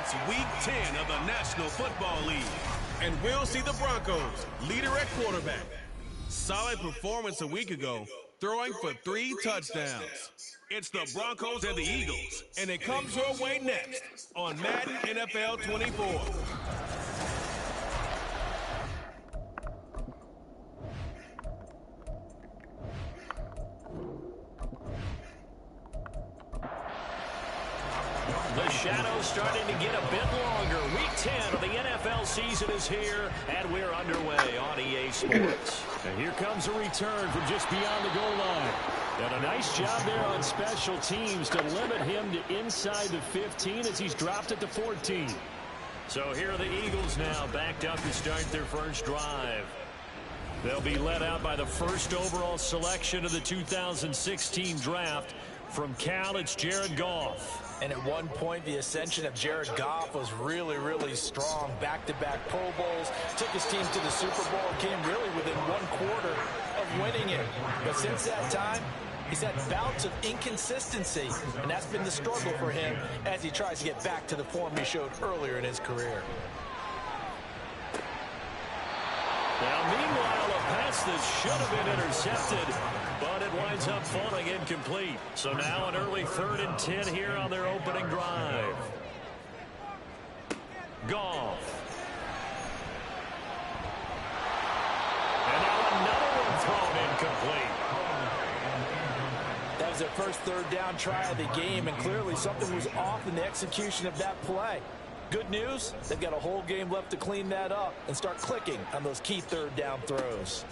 It's Week 10 of the National Football League. And we'll see the Broncos, leader at quarterback. Solid performance a week ago, throwing for 3 touchdowns. It's the Broncos and the Eagles, and it comes your way next on Madden NFL 24. The shadow's starting to get a bit longer. Week 10 of the NFL season is here, and we're underway on EA Sports. And here comes a return from just beyond the goal line. And a nice job there on special teams to limit him to inside the 15 as he's dropped at the 14. So here are the Eagles now, backed up to start their first drive. They'll be led out by the first overall selection of the 2016 draft. From Cal, it's Jared Goff. And at one point, the ascension of Jared Goff was really, really strong. Back-to-back Pro Bowls, took his team to the Super Bowl, and came really within 1/4 of winning it. But since that time, he's had bouts of inconsistency, and that's been the struggle for him as he tries to get back to the form he showed earlier in his career. Now, meanwhile, a pass that should have been intercepted, but it winds up falling incomplete. So now an early 3rd and 10 here on their opening drive. Goff. And now another one thrown incomplete. That was their first 3rd down try of the game, and clearly something was off in the execution of that play. Good news, they've got a whole game left to clean that up and start clicking on those key 3rd down throws.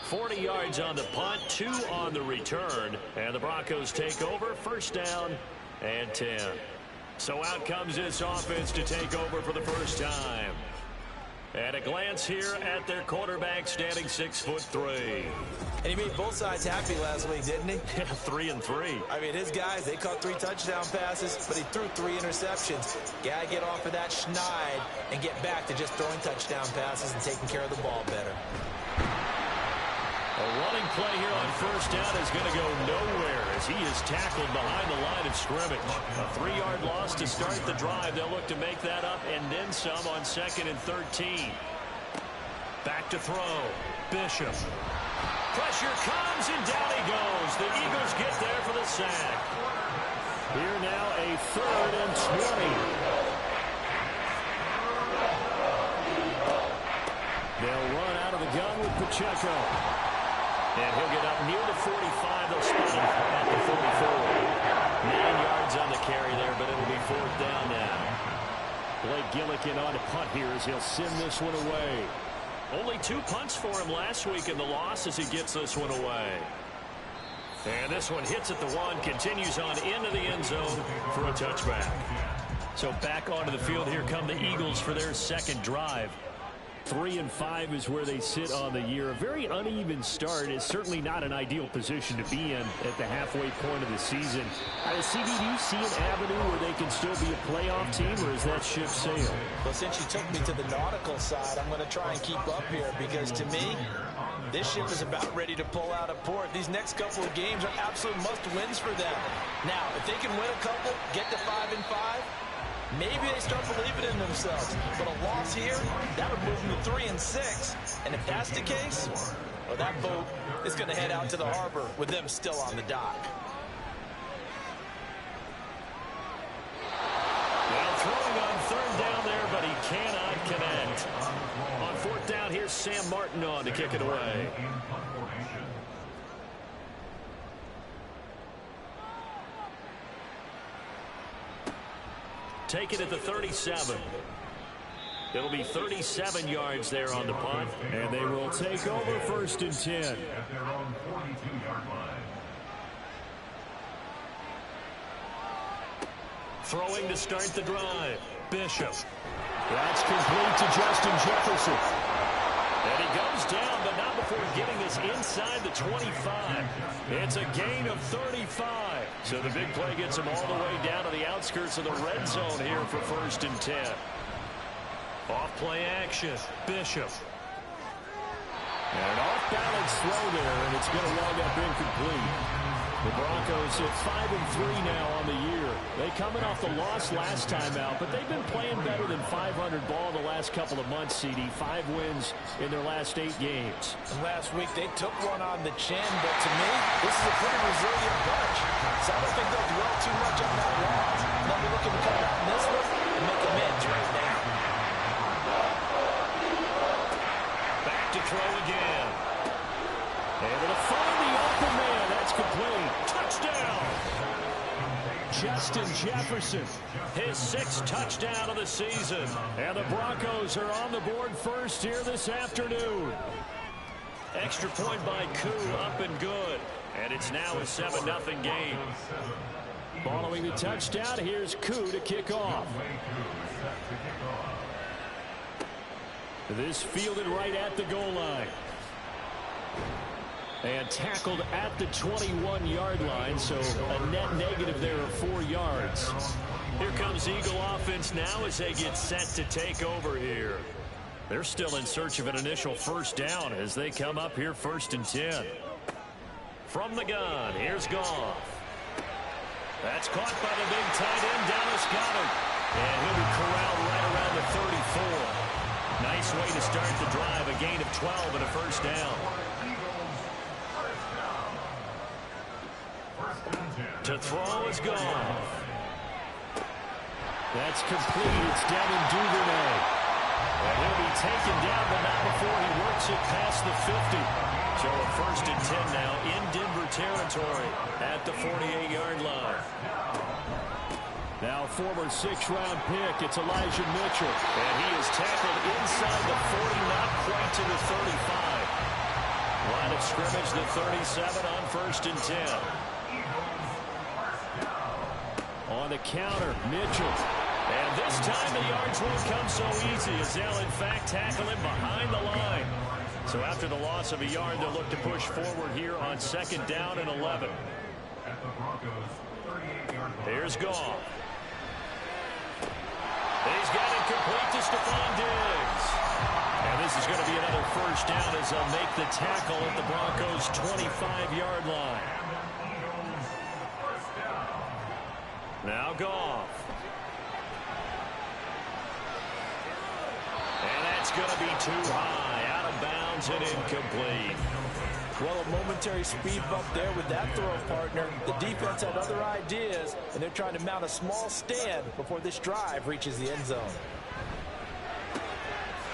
40 yards on the punt, 2 on the return, and the Broncos take over, 1st down and 10. So out comes this offense to take over for the first time. And a glance here at their quarterback, standing 6'3". And he made both sides happy last week, didn't he? 3 and 3. I mean, his guys, they caught 3 touchdown passes, but he threw 3 interceptions. Gotta get off of that schneid and get back to just throwing touchdown passes and taking care of the ball better. A running play here on 1st down is going to go nowhere as he is tackled behind the line of scrimmage. A 3-yard loss to start the drive. They'll look to make that up and then some on 2nd and 13. Back to throw. Bishop. Pressure comes, and down he goes. The Eagles get there for the sack. Here now a 3rd and 20. They'll run out of the gun with Pacheco. And he'll get up near the 45. They'll spot him at the 44. 9 yards on the carry there, but it'll be 4th down now. Blake Gillikin on a punt here as he'll send this one away. Only 2 punts for him last week in the loss as he gets this one away. And this one hits at the 1, continues on into the end zone for a touchback. So back onto the field, here come the Eagles for their 2nd drive. 3 and 5 is where they sit on the year. A very uneven start is certainly not an ideal position to be in at the halfway point of the season. CB, do you see an avenue where they can still be a playoff team, or is that ship sailed? Well, since you took me to the nautical side, I'm going to try and keep up here because, to me, this ship is about ready to pull out of port. These next couple of games are absolute must-wins for them. Now, if they can win a couple, get to 5 and 5, maybe they start believing in themselves. But a loss here, that would move them to 3 and 6. And if that's the case, well, that boat is going to head out to the harbor with them still on the dock. Well, throwing on 3rd down there, but he cannot connect. On 4th down, here's Sam Martin on to kick it away. Take it at the 37. It'll be 37 yards there on the punt. And they will take over 1st and 10. Throwing to start the drive. Bishop. That's complete to Justin Jefferson. And he goes down, but not before getting us inside the 25. It's a gain of 35. So the big play gets him all the way down to the outskirts of the red zone here for 1st and 10. Off play action. Bishop. And an off-balance throw there, and it's going to wind up incomplete. The Broncos at 5-3 now on the year. They coming off the loss last time out, but they've been playing better than 500 ball the last couple of months, CD. 5 wins in their last 8 games. And last week, they took one on the chin, but to me, this is a pretty resilient bunch. So I don't think they'll dwell too much on that loss. They'll be looking to come out in this one and make amends right now. Back to throw again. Able to find the open man. That's complete. Touchdown. Justin Jefferson. His 6th touchdown of the season. And the Broncos are on the board first here this afternoon. Extra point by Koo, up and good. And it's now a 7-0 game. Following the touchdown, here's Koo to kick off. This fielded right at the goal line. And tackled at the 21-yard line, so a net negative there of 4 yards. Here comes Eagle offense now as they get set to take over here. They're still in search of an initial first down as they come up here 1st and 10. From the gun, here's Goff. That's caught by the big tight end, Dallas Goedert. And he'll be corralled right around the 34. Nice way to start the drive, a gain of 12 and a first down. To throw is Goff. That's complete. It's Devin Duvernay. And he'll be taken down, but not before he works it past the 50. So a 1st and 10 now in Denver territory at the 48-yard line. Now former 6th-round pick, it's Elijah Mitchell. And he is tackled inside the 40, not quite to the 35. Line of scrimmage, the 37 on 1st and 10. On the counter, Mitchell. And this time the yards won't come so easy as they'll in fact tackle him behind the line. So after the loss of a yard, they'll look to push forward here on 2nd down and 11. Here's Goff. He's got it complete to Stephon Diggs. And this is going to be another first down as they'll make the tackle at the Broncos' 25-yard line. Now Goff. And that's going to be too high. Out of bounds and incomplete. Well, a momentary speed bump there with that throw, partner. The defense had other ideas, and they're trying to mount a small stand before this drive reaches the end zone.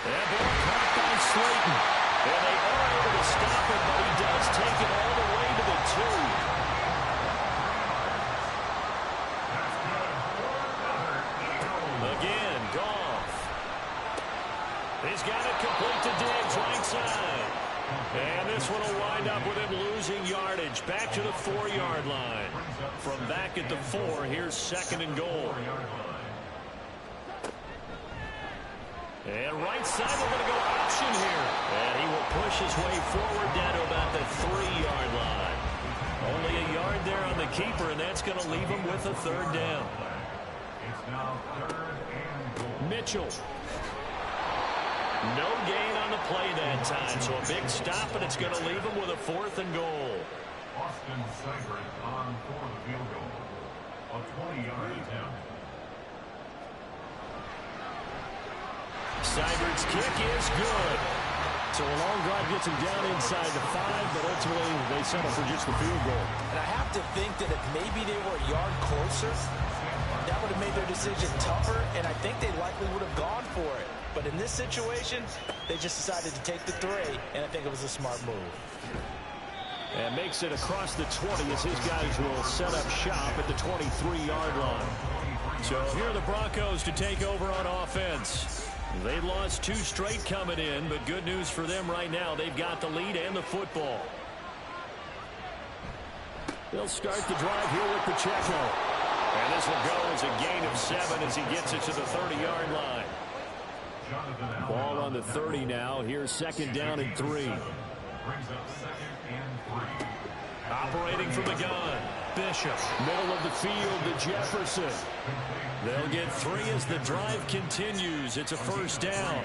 And ball caught by Slayton. And they are able to stop him, but he does take it all the way to the 2. Again, Goff. He's got it complete to Diggs, right side. And this one will wind up with him losing yardage. Back to the 4-yard line. From back at the 4, here's 2nd and goal. And right side, they're going to go option here. And he will push his way forward down to about the 3-yard line. Only a yard there on the keeper, and that's going to leave him with a 3rd down. Mitchell. No gain on the play that time, so a big stop, and it's going to leave him with a 4th and goal. Austin Seibert on for the field goal. A 20-yard attempt. Seibert's kick is good. So a long drive gets him down inside the 5, but ultimately they settle for just the field goal. And I have to think that if maybe they were a yard closer, that would have made their decision tougher, and I think they likely would have gone for it. But in this situation, they just decided to take the 3, and I think it was a smart move. And makes it across the 20 as his guys will set up shop at the 23-yard line. So here are the Broncos to take over on offense. They've lost 2 straight coming in, but good news for them right now. They've got the lead and the football. They'll start the drive here with Pacheco. And this will go as a gain of 7 as he gets it to the 30-yard line. Ball on the 30 now. Here's 2nd down and 3. Operating from the gun, Bishop. Middle of the field to Jefferson. They'll get 3 as the drive continues. It's a first down.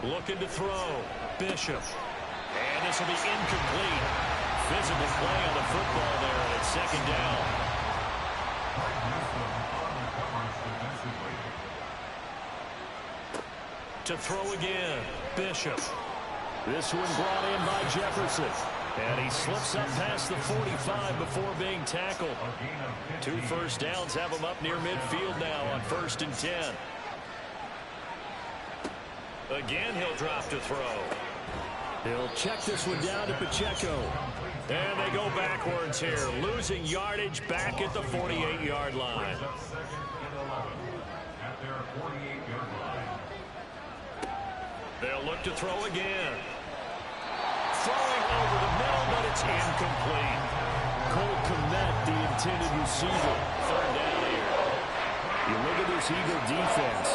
Looking to throw, Bishop. And this will be incomplete. Physical play on the football there, and it's second down. To throw again, Bishop. This one brought in by Jefferson. And he slips up past the 45 before being tackled. 2 first downs have him up near midfield now on 1st and 10. Again, he'll drop to throw. He'll check this one down to Pacheco. And they go backwards here, losing yardage back at the 48-yard line. They'll look to throw again. Throwing over the middle, but it's incomplete. Cole Kmet, the intended receiver. 3rd down here. You look at this Eagle defense.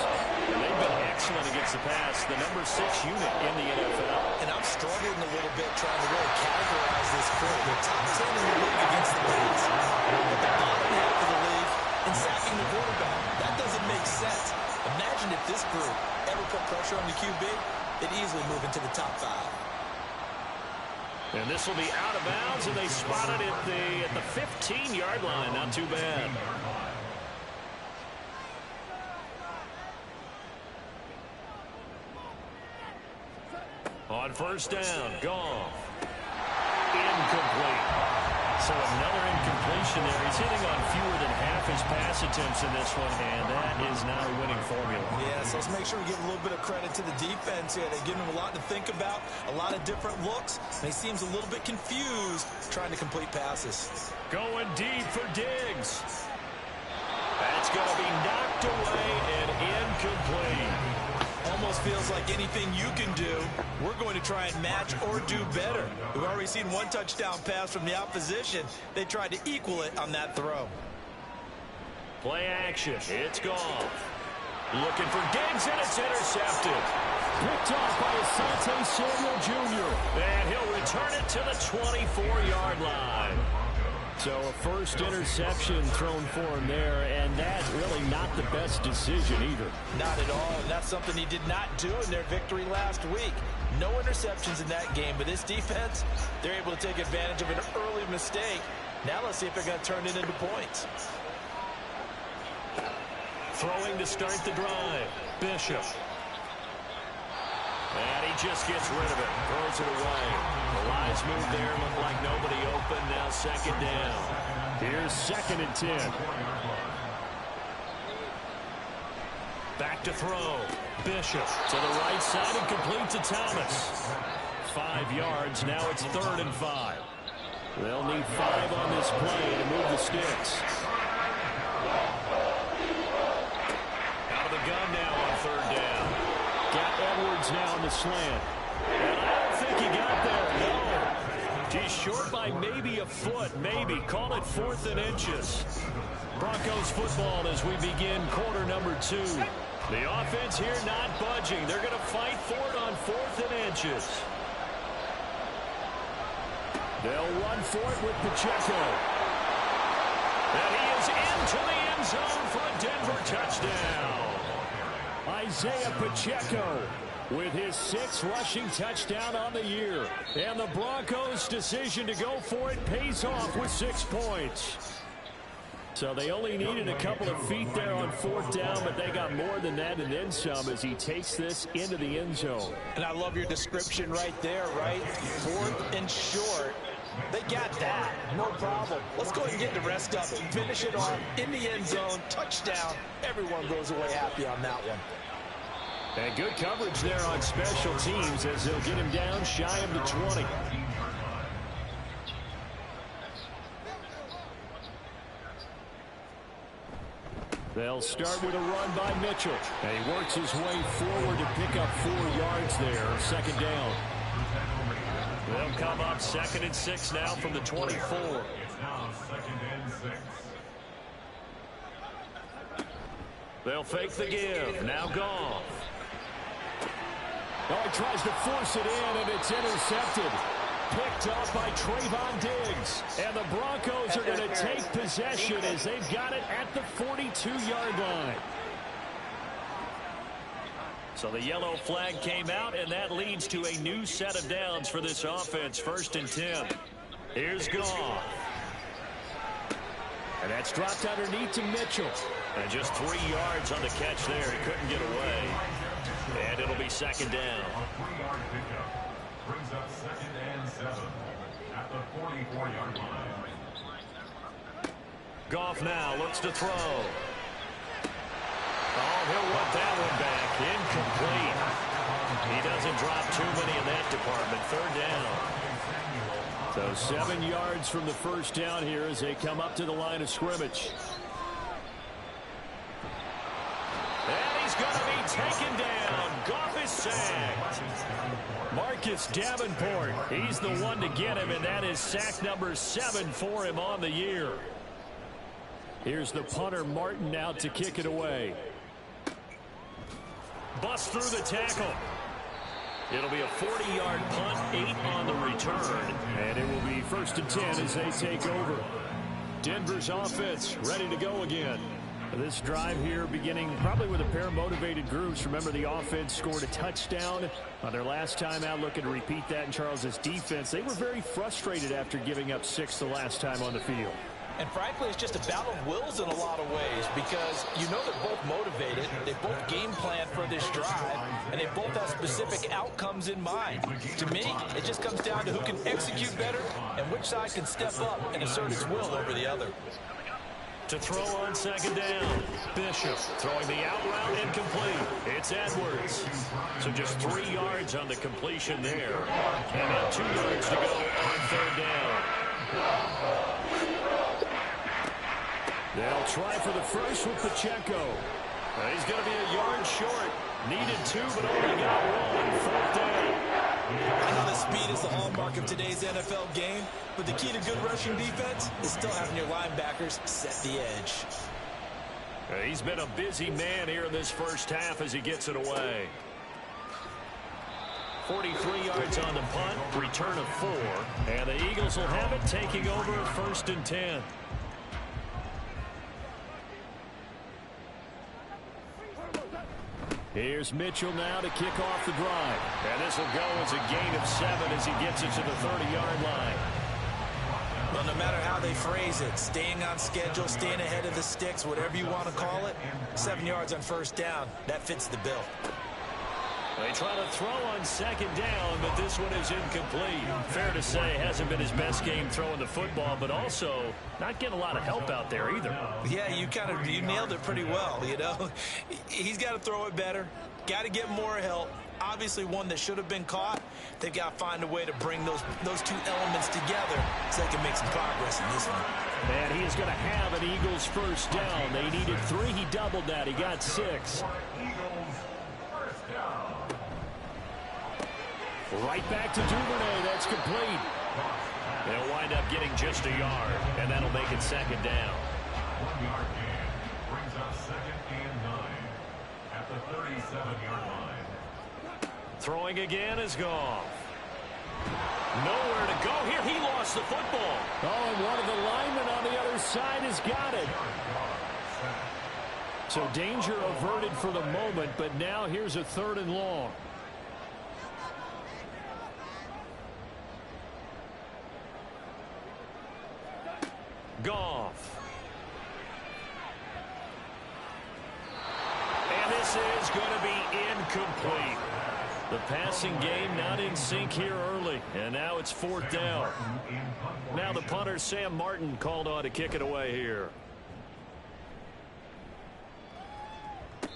They've been excellent against the pass, the number 6 unit in the NFL. And I'm struggling a little bit trying to really categorize this crew. They're top 10 in the league against the pass. But the bottom half of the league in sacking the quarterback. That doesn't make sense. Imagine if this group ever put pressure on the QB, they'd easily move into the top 5. And this will be out of bounds, and they spot it at the 15-yard line. Not too bad. On 1st down, Goff. Incomplete. So another incompletion there. He's hitting on fewer than half his pass attempts in this one, and that is not a winning formula. Yeah, so let's make sure we give a little bit of credit to the defense here. They give him a lot to think about, a lot of different looks, and he seems a little bit confused trying to complete passes. Going deep for Diggs. That's going to be knocked away and incomplete. Almost feels like anything you can do, we're going to try and match or do better. We've already seen 1 touchdown pass from the opposition. They tried to equal it on that throw. Play action. It's Goff. Looking for Diggs, and it's intercepted. Picked off by Asante Samuel Jr. And he'll return it to the 24-yard line. So a first interception thrown for him there, and that's really not the best decision either. Not at all, and that's something he did not do in their victory last week. No interceptions in that game, but this defense, they're able to take advantage of an early mistake. Now let's see if they're going to turn it into points. Throwing to start the drive, Bishop. And he just gets rid of it, throws it away. The lines move there, look like nobody open, now 2nd down. Here's 2nd and 10. Back to throw, Bishop to the right side and complete to Thomas. 5 yards, now it's 3rd and 5. They'll need 5 on this play to move the sticks. Out of the gun now on 3rd down. Got Edwards now in the slant. And I don't think he got there, no. He's short by maybe a foot, maybe. Call it 4th and inches. Broncos football as we begin quarter number 2. The offense here not budging. They're going to fight for it on 4th and inches. They'll run for it with Pacheco. And he is into the end zone for a Denver touchdown. Isaiah Pacheco with his 6th rushing touchdown on the year. And the Broncos' decision to go for it pays off with 6 points. So they only needed a couple of feet there on 4th down, but they got more than that and then some as he takes this into the end zone. And I love your description right there, right? 4th and short. They got that. No problem. Let's go ahead and get the rest of it. Finish it off in the end zone. Touchdown. Everyone goes away happy on that one. And good coverage there on special teams as they'll get him down shy of the 20. They'll start with a run by Mitchell. And he works his way forward to pick up 4 yards there. 2nd down. They'll come up 2nd and 6 now from the 24. It's now 2nd and 6. They'll fake the give. Now Goff. Oh, he tries to force it in, and it's intercepted. Picked up by Trayvon Diggs. And the Broncos are going to take possession as they've got it at the 42-yard line. So the yellow flag came out, and that leads leads to a new set of downs for this offense. 1st and 10. Here's Goff. And that's dropped underneath to Mitchell. And just 3 yards on the catch there. He couldn't get away. And it'll be 2nd down. A 3-yard pickup brings up 2nd and 7 at the 44-yard line. Goff now looks to throw. Oh, he'll want that one back. Incomplete. He doesn't drop too many in that department. 3rd down. So 7 yards from the 1st down here as they come up to the line of scrimmage. And he's going to be taken down. Goff is sacked. Marcus Davenport, he's the one to get him, and that is sack number 7 for him on the year. Here's the punter, Martin, out to kick it away. Bust through the tackle. It'll be a 40-yard punt, 8 on the return. And it will be 1st and 10 as they take over. Denver's offense ready to go again. This drive here beginning probably with a pair of motivated groups. Remember, the offense scored a touchdown on their last time out. Looking to repeat that in Charles's defense. They were very frustrated after giving up 6 the last time on the field. And frankly, it's just a battle of wills in a lot of ways because you know they're both motivated, they both game plan for this drive, and they both have specific outcomes in mind. To me, it just comes down to who can execute better and which side can step up and assert its will over the other. To throw on 2nd down, Bishop throwing the out route incomplete. It's Edwards. So just 3 yards on the completion there. And now 2 yards to go on 3rd down. They'll try for the first with Pacheco. He's going to be a yard short. Needed 2, but only got 1. 4th down. I know that speed is the hallmark of today's NFL game, but the key to good rushing defense is still having your linebackers set the edge. He's been a busy man here in this 1st half as he gets it away. 43 yards on the punt, return of 4, and the Eagles will have it taking over 1st and 10. Here's Mitchell now to kick off the drive. And this will go as a gain of 7 as he gets it to the 30-yard line. Well, no matter how they phrase it, staying on schedule, staying ahead of the sticks, whatever you want to call it, 7 yards on 1st down, that fits the bill. They try to throw on 2nd down, but this one is incomplete. Fair to say, hasn't been his best game throwing the football, but also not getting a lot of help out there either. Yeah, you nailed it pretty well, you know. He's got to throw it better, got to get more help. Obviously one that should have been caught. They've got to find a way to bring those 2 elements together so they can make some progress in this one. And he is going to have an Eagles 1st down. They needed 3. He doubled that. He got 6. Right back to Duvernay. That's complete. They'll wind up getting just a yard, and that'll make it 2nd down. 1-yard gain brings up 2nd and 9 at the 37-yard line. Throwing again is Goff. Nowhere to go here. He lost the football. Oh, and one of the linemen on the other side has got it. So danger averted for the moment, but now here's a 3rd and long. Goff. And this is going to be incomplete. The passing game not in sync here early, and now it's 4th down. Now the punter, Sam Martin, called on to kick it away here.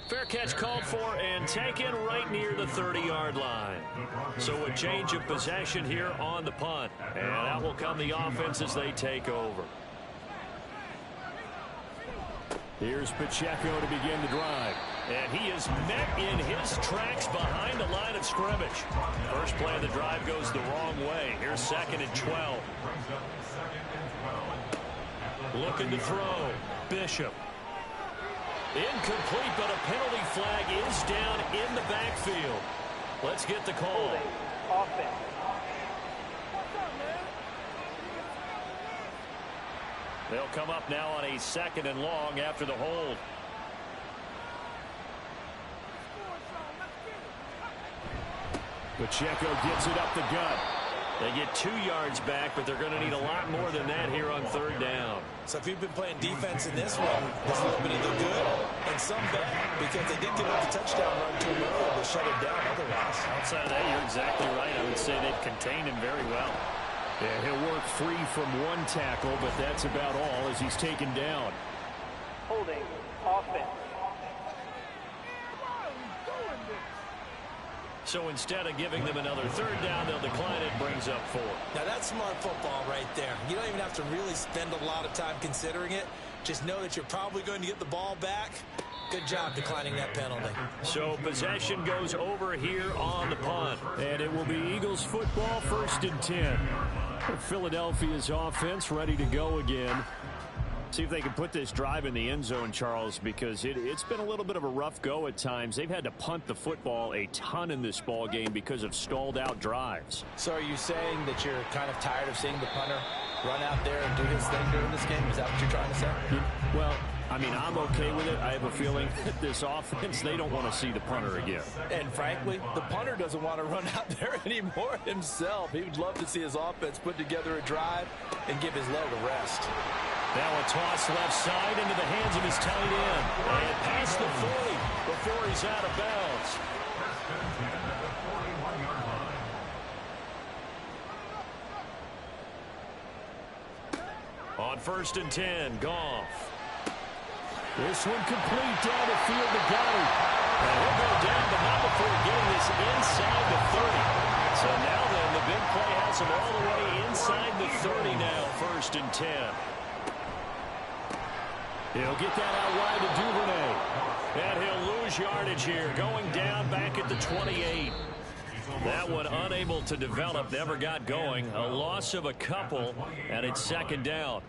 Fair catch called for and taken right near the 30-yard line. So a change of possession here on the punt, and out will come the offense as they take over. Here's Pacheco to begin the drive. And he is met in his tracks behind the line of scrimmage. First play of the drive goes the wrong way. Here's 2nd and 12. Looking to throw. Bishop. Incomplete, but a penalty flag is down in the backfield. Let's get the call. Offense. They'll come up now on a 2nd and long after the hold. Pacheco gets it up the gut. They get 2 yards back, but they're going to need a lot more than that here on 3rd down. So if you've been playing defense in this one, this has been either good and some bad, because they did give up the touchdown run to him earlier to shut it down otherwise. Outside of that, you're exactly right. I would say they've contained him very well. Yeah, he'll work free from 1 tackle, but that's about all as he's taken down. Holding offense. So instead of giving them another 3rd down, they'll decline it, brings up 4. Now that's smart football right there. You don't even have to really spend a lot of time considering it. Just know that you're probably going to get the ball back. Good job declining that penalty. So possession goes over here on the punt. And it will be Eagles football, 1st and 10. Philadelphia's offense ready to go again. See if they can put this drive in the end zone, Charles, because it's been a little bit of a rough go at times. They've had to punt the football a ton in this ball game because of stalled out drives. So are you saying that you're kind of tired of seeing the punter run out there and do his thing during this game? Is that what you're trying to say? Well, I mean, I'm okay with it. I have a feeling that this offense, they don't want to see the punter again. And frankly, the punter doesn't want to run out there anymore himself. He would love to see his offense put together a drive and give his leg a rest. Now a toss left side into the hands of his tight end. And past the 40 before he's out of bounds. On 1st and 10, Goff. This one complete down the field to Goddard. And he'll go down, but not before getting this inside the 30. So now then, the big play has him all the way inside the 30 now, 1st and 10. He'll get that out wide to Duvernay. And he'll lose yardage here, going down back at the 28. That one unable to develop, never got going. A loss of a couple, and it's 2nd down.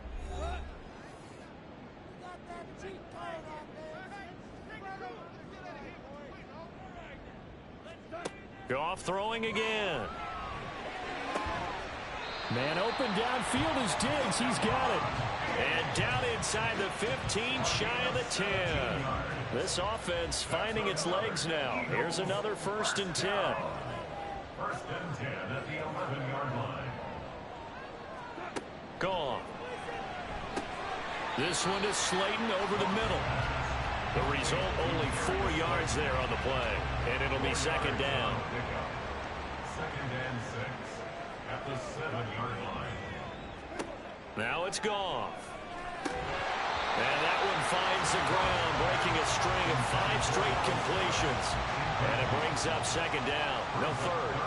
Goff throwing again. Man open downfield is Diggs. He's got it. And down inside the 15, shy of the 10. This offense finding its legs now. Here's another 1st and 10. 1st and 10 at the 11-yard line. Gone. This one is Slayton over the middle. The result, only 4 yards there on the play. And it'll be 2nd down. 2nd and 6 at the 7-yard line. Now it's Goff. And that one finds the ground, breaking a string of 5 straight completions. And it brings up 2nd down. No,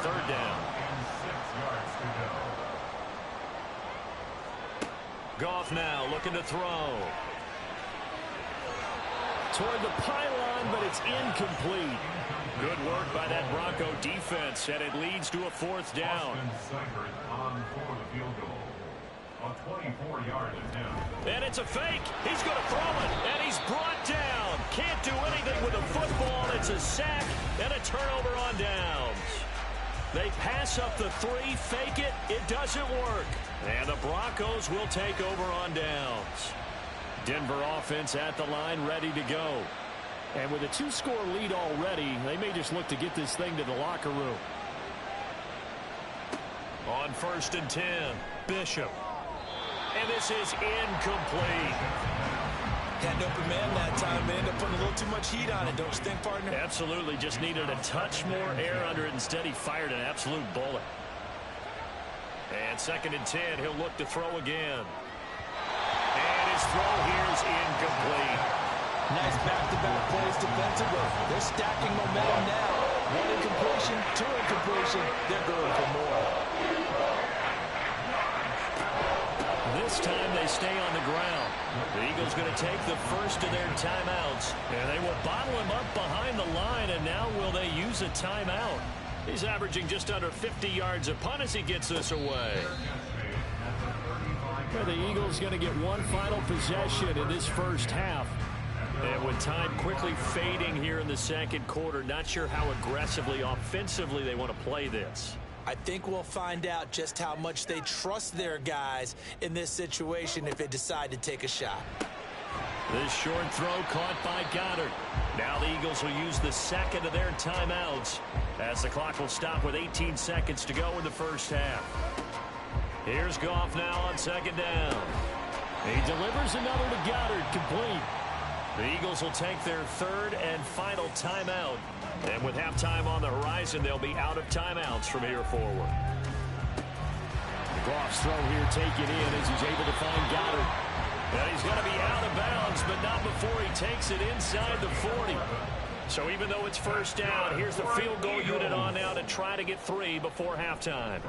3rd down. And 6 yards to go. Goff now looking to throw. Toward the pylon, but it's incomplete. Good work by that Bronco defense, and it leads to a 4th down. Austin Seibert on for the field goal. A 24-yard attempt. And it's a fake. He's going to throw it, and he's brought down. Can't do anything with the football. It's a sack and a turnover on downs. They pass up the 3, fake it. It doesn't work. And the Broncos will take over on downs. Denver offense at the line, ready to go. And with a 2-score lead already, they may just look to get this thing to the locker room. On 1st and 10, Bishop. And this is incomplete. Had an open man that time, but ended up putting a little too much heat on it, don't you think, partner? Absolutely, just needed a touch more air under it. Instead, he fired an absolute bullet. And 2nd and 10, he'll look to throw again. And his throw here is incomplete. Nice back-to-back plays defensively. They're stacking momentum now. 1 incompletion, 2 incompletion. They're going for more. This time they stay on the ground. The Eagles going to take the first of their timeouts. And they will bottle him up behind the line. And now will they use a timeout? He's averaging just under 50 yards a punt as he gets this away. Well, the Eagles going to get one final possession in this first half. And with time quickly fading here in the 2nd quarter, not sure how aggressively, offensively they want to play this. I think we'll find out just how much they trust their guys in this situation if they decide to take a shot. This short throw caught by Goddard. Now the Eagles will use the second of their timeouts as the clock will stop with 18 seconds to go in the first half. Here's Goff now on second down. He delivers another to Goddard, complete. The Eagles will take their third and final timeout. And with halftime on the horizon, they'll be out of timeouts from here forward. Goff's throw here taken in as he's able to find Goddard. And he's going to be out of bounds, but not before he takes it inside the 40. So even though it's first down, here's the field goal unit on now to try to get 3 before halftime.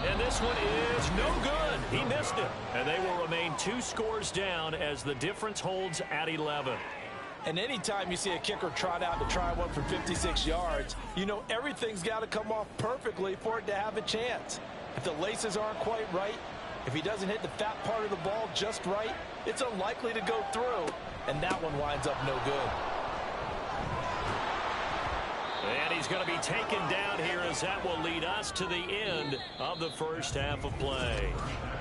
And this one is no good. He missed it. And they will remain 2 scores down as the difference holds at 11. And anytime you see a kicker trot out to try one from 56 yards, you know everything's got to come off perfectly for it to have a chance. If the laces aren't quite right, if he doesn't hit the fat part of the ball just right, it's unlikely to go through, and that one winds up no good. And he's going to be taken down here as that will lead us to the end of the first half of play.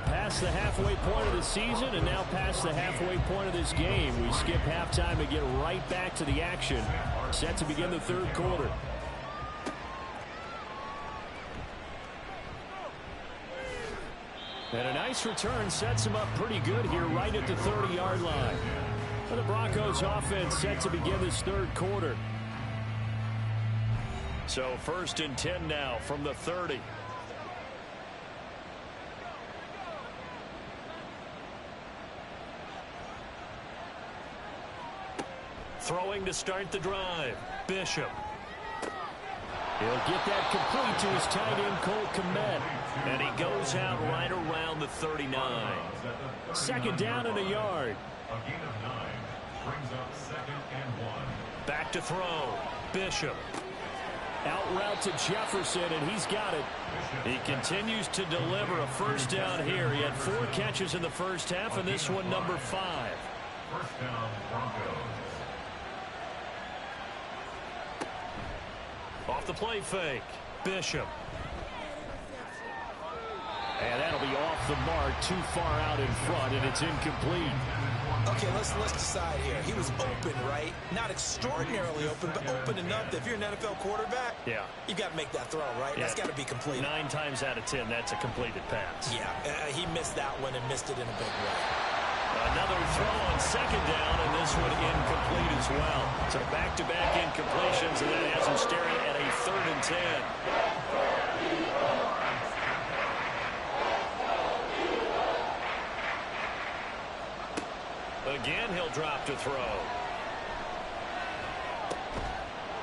Past the halfway point of the season and now past the halfway point of this game. We skip halftime and get right back to the action. Set to begin the third quarter. And a nice return sets him up pretty good here right at the 30-yard line. For the Broncos offense set to begin this third quarter. So first and 10 now from the 30. Throwing to start the drive. Bishop. He'll get that complete to his tight end, Cole Kmet. And he goes out right around the 39. Second down and a yard. A gain of 9 brings up second and 1. Back to throw. Bishop. Out route to Jefferson, and he's got it. He continues to deliver a first down here. He had 4 catches in the first half, and this one number 5. First down, Broncos. Off the play fake. Bishop. And that'll be off the mark, too far out in front, and it's incomplete. Okay, let's decide here. He was open, right? Not extraordinarily open, but open enough that if you're an NFL quarterback, yeah, you got to make that throw, right? Yeah. That's got to be completed. 9 times out of 10, that's a completed pass. Yeah, he missed that one and missed it in a big way. Another throw on second down, and this one incomplete as well. So back-to-back incompletions, and that has him staring at a 3rd and 10. Again, he'll drop to throw.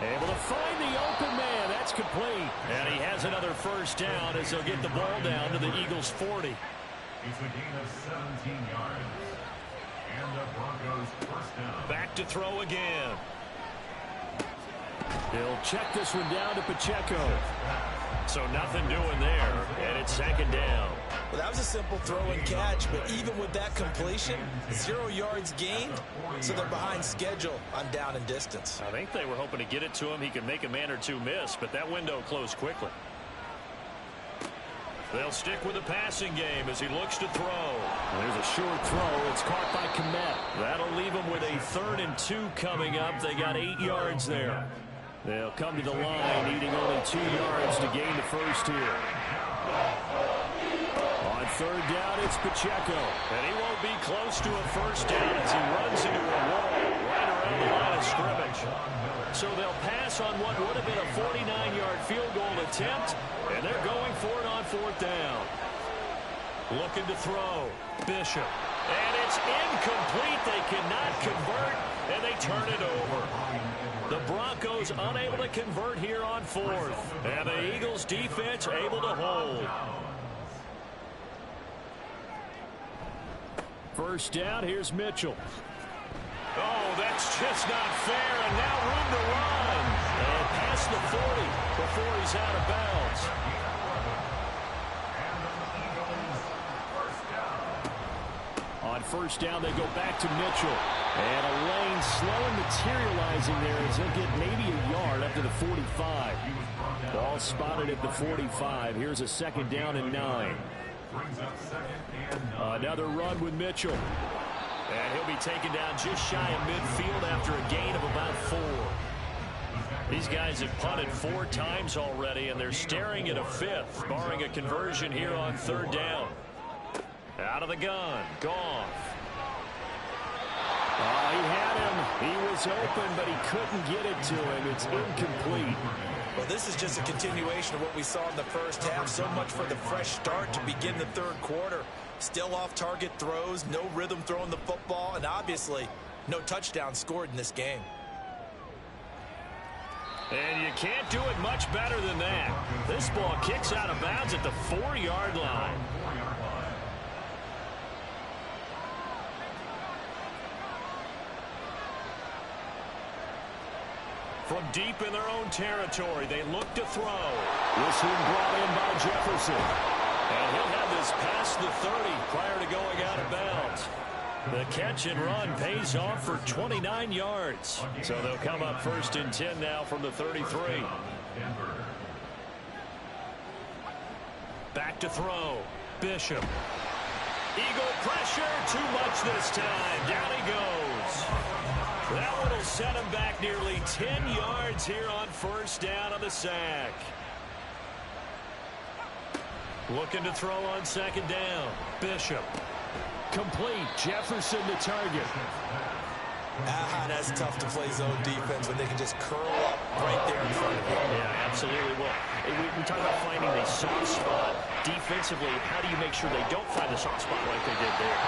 Able to find the open man. That's complete. And he has another first down as they'll get the ball down to the Eagles' 40. It's a gain of 17 yards. And the Broncos first down. Back to throw again. He'll check this one down to Pacheco. So nothing doing there, and it's second down. Well, that was a simple throw and catch, but even with that completion, 0 yards gained, so they're behind schedule on down and distance. I think they were hoping to get it to him. He could make a man or two miss, but that window closed quickly. They'll stick with the passing game as he looks to throw. There's a short throw. It's caught by Kmet. That'll leave him with a 3rd and 2 coming up. They got 8 yards there. They'll come to the line, needing only 2 yards to gain the first here. On 3rd down, it's Pacheco. And he won't be close to a first down as he runs into a wall right around the line of scrimmage. So they'll pass on what would have been a 49-yard field goal attempt, and they're going for it on 4th down. Looking to throw. Bishop. And it's incomplete. They cannot convert, and they turn it over. The Broncos unable to convert here on 4th. And the Eagles defense able to hold. First down, here's Mitchell. Oh, that's just not fair, and now room to run. And past the 40 before he's out of bounds. On first down, they go back to Mitchell. And a lane slow and materializing there as he'll get maybe a yard up to the 45. Ball spotted at the 45. Here's a 2nd down and 9. brings up second and 9. Another run with Mitchell. And he'll be taken down just shy of midfield after a gain of about 4. These guys have punted 4 times already, and they're staring at a 5th, barring a conversion here on 3rd down. Out of the gun, Goff. He had him. He was open, but he couldn't get it to him. It's incomplete. Well, this is just a continuation of what we saw in the first half. So much for the fresh start to begin the 3rd quarter. Still off-target throws, no rhythm throwing the football, and obviously no touchdown scored in this game. And you can't do it much better than that. This ball kicks out of bounds at the 4-yard line. From deep in their own territory, they look to throw. This one brought in by Jefferson. And he'll have this past the 30 prior to going out of bounds. The catch and run pays off for 29 yards. So they'll come up 1st and 10 now from the 33. Back to throw. Bishop. Eagle pressure. Too much this time. Down he goes. That one will set him back nearly 10 yards here on 1st down on the sack. Looking to throw on 2nd down. Bishop. Complete. Jefferson the target. That's tough to play zone defense when they can just curl up right there in front of you. Yeah, absolutely. Well, we talk about finding a soft spot. Defensively, how do you make sure they don't find the soft spot like they did there?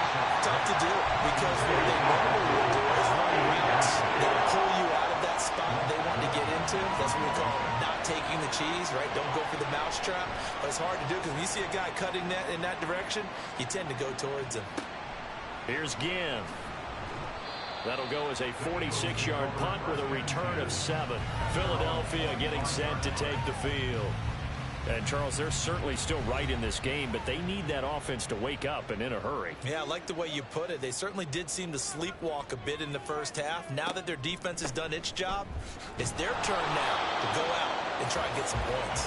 Tough to do because what they normally will do is run routes. They'll pull you out of that spot they want to get into. That's what we call not taking the cheese, right? Don't go for the mousetrap. But it's hard to do because when you see a guy cutting that in that direction, you tend to go towards him. Here's Ginn. That'll go as a 46-yard punt with a return of 7. Philadelphia getting set to take the field. And, Charles, they're certainly still right in this game, but they need that offense to wake up and in a hurry. Yeah, I like the way you put it. They certainly did seem to sleepwalk a bit in the first half. Now that their defense has done its job, it's their turn now to go out and try and get some points.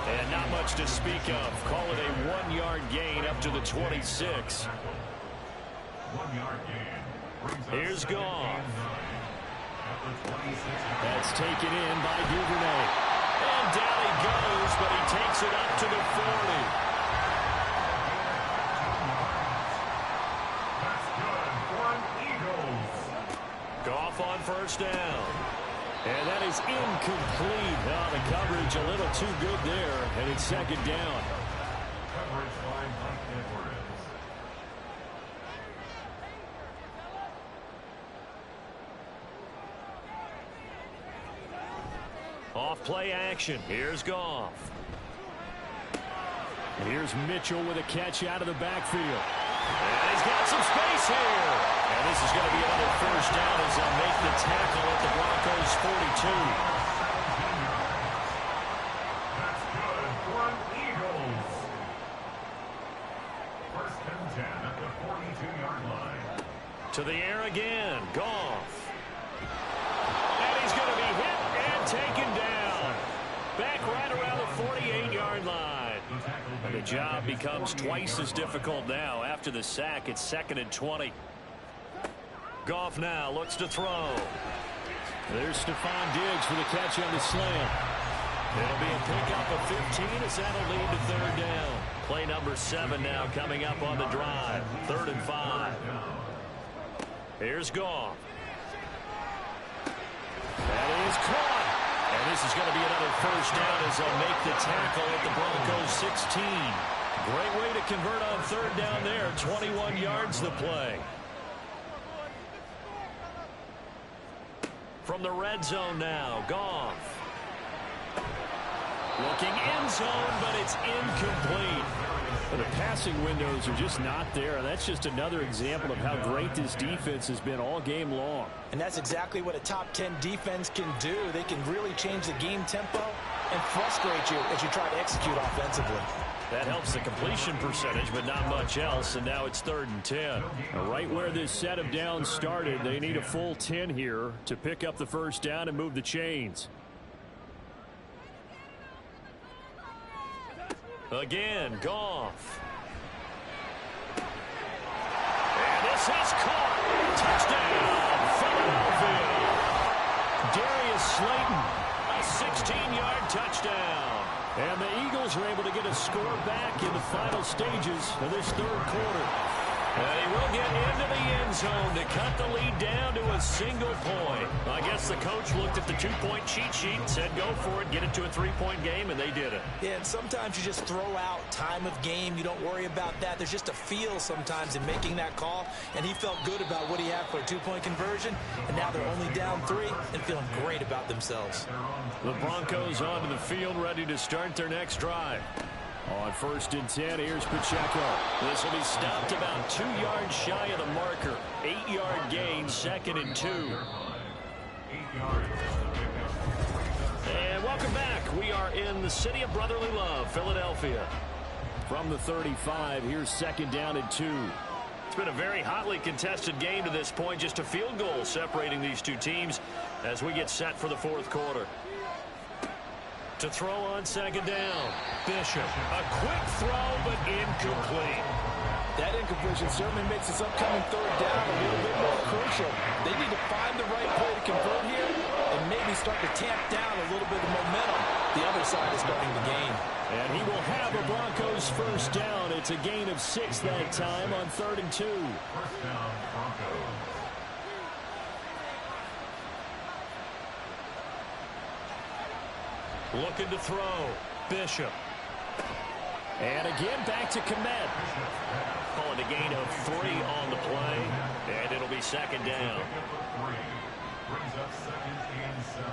And not much to speak of. Call it a 1-yard gain up to the 26. 1-yard gain. Here's Goff. That's taken in by Duvernay. And down he goes, but he takes it up to the 40. That's good for an Eagles. Goff on 1st down. And that is incomplete. The coverage a little too good there, and it's 2nd down. Coverage by Mike Edwards. Off play action. Here's Goff. And here's Mitchell with a catch out of the backfield. And he's got some space here. And this is going to be another 1st down as they'll make the tackle at the Broncos 42. That's good for an Eagles. 1st and 10 at the 42-yard line. To the air again. Goff. And he's going to be hit and taken down. Back right around the 48-yard line. And the job becomes twice as difficult now. After the sack, it's 2nd and 20. Goff now looks to throw. There's Stephon Diggs for the catch on the slam. It'll be a pickup of 15 as that'll lead to 3rd down. Play number 7 now coming up on the drive. 3rd and 5. Here's Goff. That is caught. And this is going to be another 1st down as they'll make the tackle at the Broncos 16. Great way to convert on 3rd down there. 21 yards the play. From the red zone now, Goff. Looking end zone, but it's incomplete. The passing windows are just not there. And that's just another example of how great this defense has been all game long. And that's exactly what a top 10 defense can do. They can really change the game tempo and frustrate you as you try to execute offensively. That helps the completion percentage, but not much else. And now it's 3rd and 10. Right where this set of downs started, they need a full 10 here to pick up the 1st down and move the chains. Again, Goff. This is caught. Touchdown, Philadelphia. Darius Slayton, a 16-yard touchdown. And the Eagles are able to get a score back in the final stages of this third quarter. And he will get into the end zone to cut the lead down to a single point. I guess the coach looked at the two-point cheat sheet and said, go for it, get it to a three-point game, and they did it. Yeah, and sometimes you just throw out time of game. You don't worry about that. There's just a feel sometimes in making that call, and he felt good about what he had for a two-point conversion, and now they're only down 3 and feeling great about themselves. The Broncos onto the field, ready to start their next drive. On 1st and 10, here's Pacheco. This will be stopped about 2 yards shy of the marker. 8-yard gain, 2nd and 2. And welcome back. We are in the city of brotherly love, Philadelphia. From the 35, here's 2nd down and 2. It's been a very hotly contested game to this point. Just a field goal separating these two teams as we get set for the 4th quarter. To throw on 2nd down, Bishop. A quick throw, but incomplete. That incompletion certainly makes this upcoming 3rd down a little bit more crucial. They need to find the right play to convert here and maybe start to tamp down a little bit of momentum. The other side is starting to gain. And he will have a Broncos 1st down. It's a gain of 6 that time on 3rd and 2. First down, Broncos. Looking to throw. Bishop. And again, back to Kmet. Calling a gain of 3 on the play. And it'll be 2nd down. Brings up 2nd and 7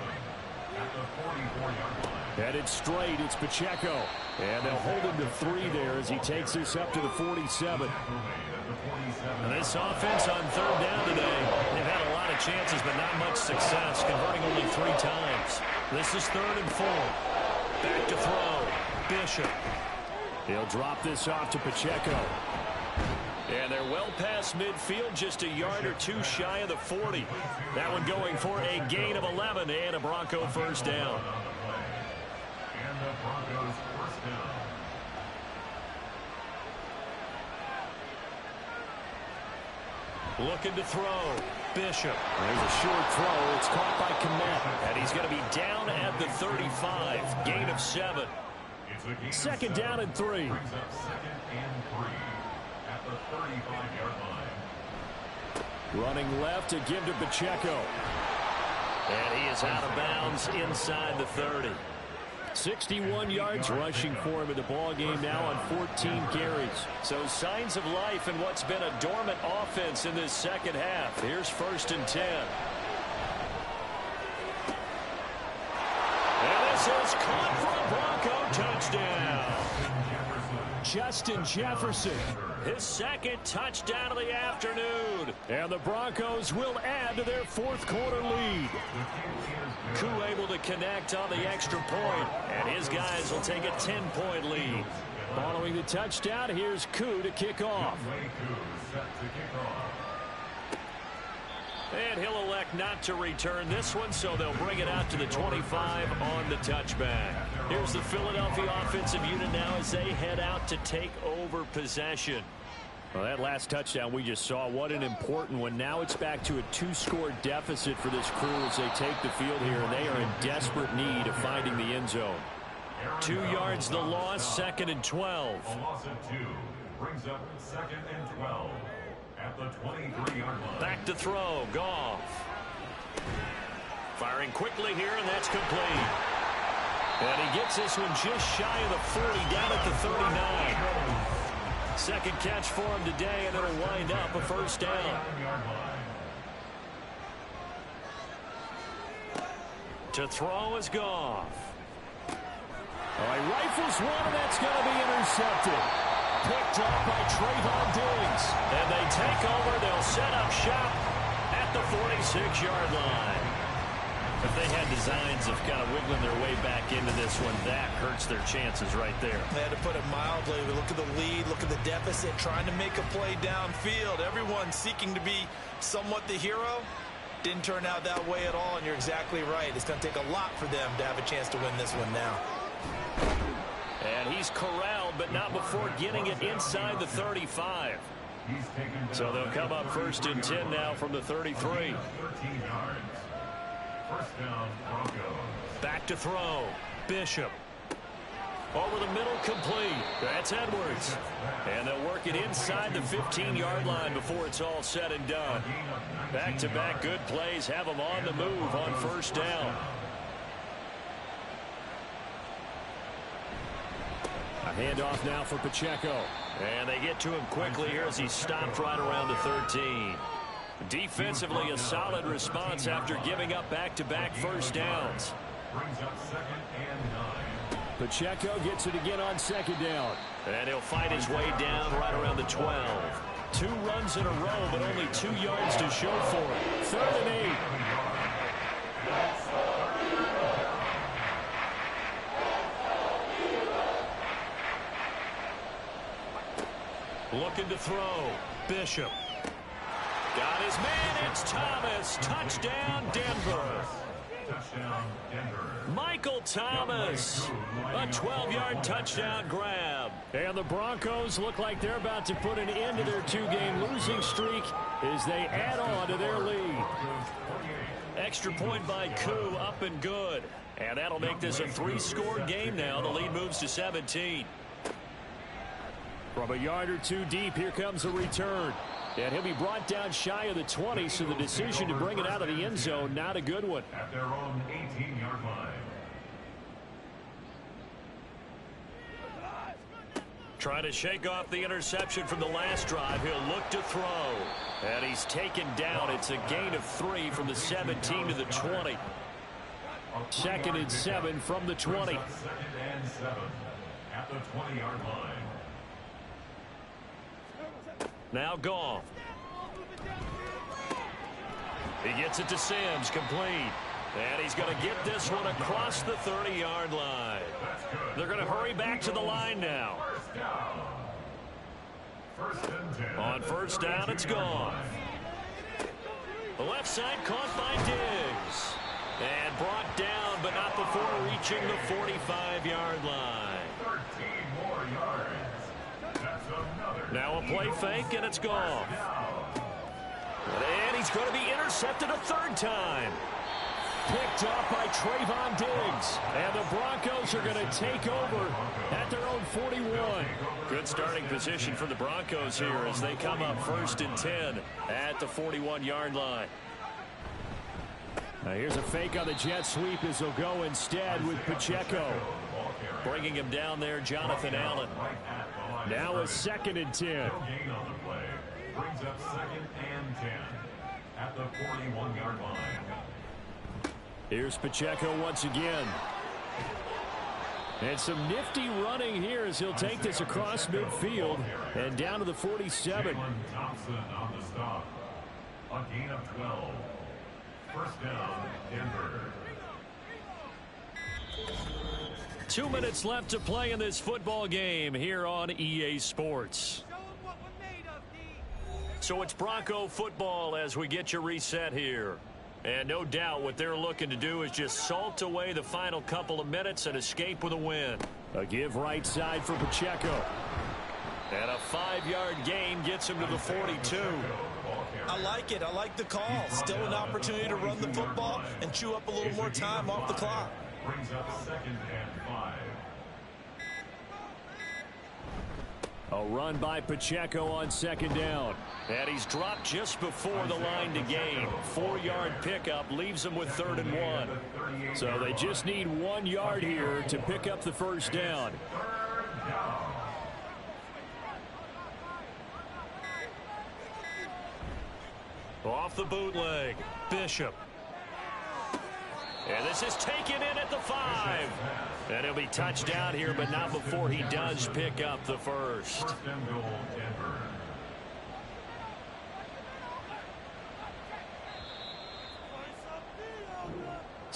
at the 44-yard line. Headed straight, it's Pacheco. And they'll hold him to 3 there as he takes this up to the 47. And this offense on 3rd down today, they've had a lot of chances, but not much success, converting only 3 times. This is 3rd and 4. Back to throw. Bishop. He'll drop this off to Pacheco. And they're well past midfield, just a yard or 2 shy of the 40. That one going for a gain of 11 and a Bronco 1st down. And the Broncos 1st down. Looking to throw. Bishop. There's a short throw. It's caught by Kmet. And he's going to be down at the 35. Gain of 7. 2nd down and 3. Brings up 2nd and 3 at the 35-yard line. Running left to give to Pacheco. And he is out of bounds inside the 30. 61 yards rushing for him in the ball game now on 14 carries. So signs of life in what's been a dormant offense in this 2nd half. Here's 1st and 10. And this is caught for a Bronco touchdown. Justin Jefferson. His 2nd touchdown of the afternoon. And the Broncos will add to their 4th quarter lead. Koo able to connect on the extra point, and his guys will take a 10-point lead. Following the touchdown, here's Koo to kick off. And he'll elect not to return this one, so they'll bring it out to the 25 on the touchback. Here's the Philadelphia offensive unit now as they head out to take over possession. Well, that last touchdown we just saw, what an important one. Now it's back to a 2-score deficit for this crew as they take the field here, and they are in desperate need of finding the end zone. 2 yards the loss, 2nd and 12. A loss of 2 brings up 2nd and 12 at the 23-yard line. Back to throw, Goff. Firing quickly here, and that's complete. And he gets this one just shy of the 40, down at the 39. 2nd catch for him today, and it'll wind up a 1st down. To throw is Goff. All right, rifles one, and that's going to be intercepted. Picked up by Trayvon Diggs. And they take over. They'll set up shop at the 46-yard line. If they had designs of kind of wiggling their way back into this one, that hurts their chances right there. They had to put it mildly. Look at the lead, look at the deficit, trying to make a play downfield. Everyone seeking to be somewhat the hero. Didn't turn out that way at all, and you're exactly right. It's going to take a lot for them to have a chance to win this one now. And he's corralled, but not before getting it inside the 35. So they'll come up 1st and 10 now from the 33. 13 yards. First down, Broncos. Back to throw. Bishop. Over the middle, complete. That's Edwards. And they'll work it inside the 15-yard line before it's all said and done. Back-to-back good plays have them on the move on 1st down. A handoff now for Pacheco. And they get to him quickly here as he stopped right around the 13. Defensively, a solid response after giving up back-to-back first downs. Brings up 2nd and 9. Pacheco gets it again on 2nd down. And he'll fight his way down right around the 12. 2 runs in a row, but only 2 yards to show for it. 3rd and 8. Looking to throw. Bishop. Got his man. It's Thomas. Touchdown, Denver. Touchdown, Denver. Michael Thomas. A 12-yard touchdown grab. And the Broncos look like they're about to put an end to their 2-game losing streak as they add on to their lead. Extra point by Koo, up and good. And that'll make this a 3-score game now. The lead moves to 17. From a yard or 2 deep, here comes a return. And he'll be brought down shy of the 20, so the decision to bring it out of the end zone, not a good one. At their own 18-yard line. Trying to shake off the interception from the last drive. He'll look to throw. And he's taken down. It's a gain of 3 from the 17 to the 20. 2nd and 7 from the 20. 2nd and 7 at the 20-yard line. Now Goff. He gets it to Sims, complete. And he's going to get this one across the 30-yard line. They're going to hurry back to the line now. On 1st down, it's gone. The left side caught by Diggs. And brought down, but not before reaching the 45-yard line. 13 more yards. Now a play fake, and it's gone. And he's going to be intercepted a 3rd time. Picked off by Trayvon Diggs. And the Broncos are going to take over at their own 41. Good starting position for the Broncos here as they come up 1st and 10 at the 41-yard line. Now here's a fake on the jet sweep as they'll go instead with Pacheco. Bringing him down there, Jonathan Allen. Now a 2nd and 10. Gain on the play. Brings up 2nd and 10 at the 41-yard line. Here's Pacheco once again. And some nifty running here as he'll take this across midfield and down to the 47. Jalen Thompson on the stop. A gain of 12. First down, Denver. 2 minutes left to play in this football game here on EA Sports. So it's Bronco football as we get you reset here. And no doubt what they're looking to do is just salt away the final couple of minutes and escape with a win. A give right side for Pacheco. And a 5-yard gain gets him to the 42. I like it. I like the call. Still an opportunity to run the football and chew up a little more time off the clock. Brings up 2nd and 5. A run by Pacheco on 2nd down. And he's dropped just before the line to gain. 4-yard pickup leaves him with 3rd and 1. So they just need 1 yard here to pick up the 1st down. Off the bootleg, Bishop. And this is taken in at the 5. And he'll be touched down here, but not before he does pick up the 1st. First and goal, Denver.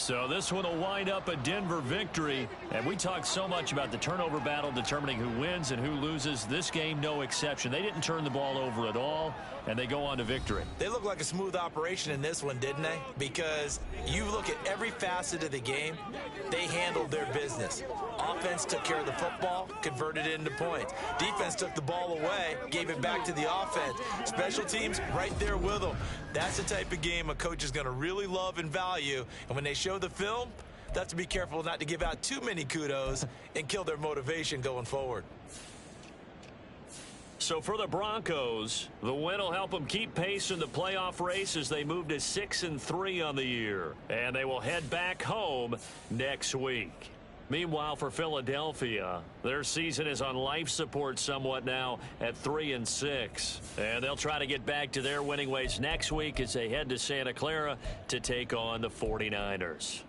So this one will wind up a Denver victory. And we talked so much about the turnover battle determining who wins and who loses. This game, no exception. They didn't turn the ball over at all, and they go on to victory. They look like a smooth operation in this one, didn't they? Because you look at every facet of the game, they handled their business. Offense took care of the football, converted it into points. Defense took the ball away, gave it back to the offense. Special teams right there with them. That's the type of game a coach is going to really love and value. And when they show the film, they have to be careful not to give out too many kudos and kill their motivation going forward. So for the Broncos, the win will help them keep pace in the playoff race as they move to 6-3 on the year. And they will head back home next week. Meanwhile, for Philadelphia, their season is on life support somewhat now at 3-6. And they'll try to get back to their winning ways next week as they head to Santa Clara to take on the 49ers.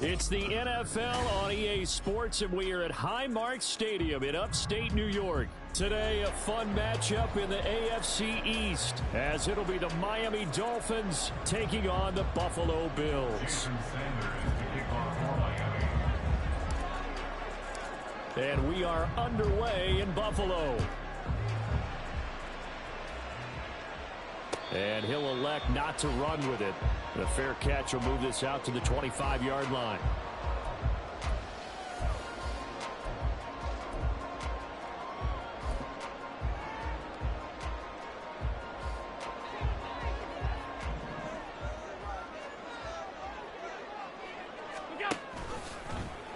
It's the NFL on EA Sports, and we are at Highmark Stadium in upstate New York. Today, a fun matchup in the AFC East, as it'll be the Miami Dolphins taking on the Buffalo Bills. And we are underway in Buffalo. And he'll elect not to run with it. The fair catch will move this out to the 25-yard line.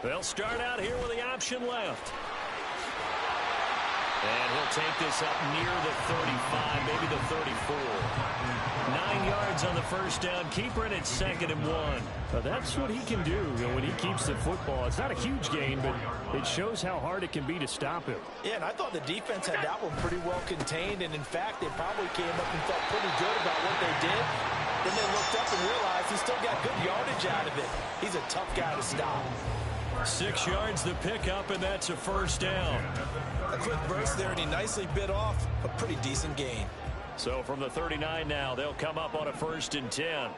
They'll start out here with the option left. And he'll take this up near the 35, maybe the 34. 9 yards on the first down. Keeper, and it's 2nd and 1. Now that's what he can do, when he keeps the football. It's not a huge gain, but it shows how hard it can be to stop him. Yeah, and I thought the defense had that one pretty well contained, and in fact, they probably came up and felt pretty good about what they did. Then they looked up and realized he still got good yardage out of it. He's a tough guy to stop. 6 yards the pickup, and that's a first down. A quick burst there, and he nicely bit off a pretty decent gain. So from the 39 now, they'll come up on a 1st and 10.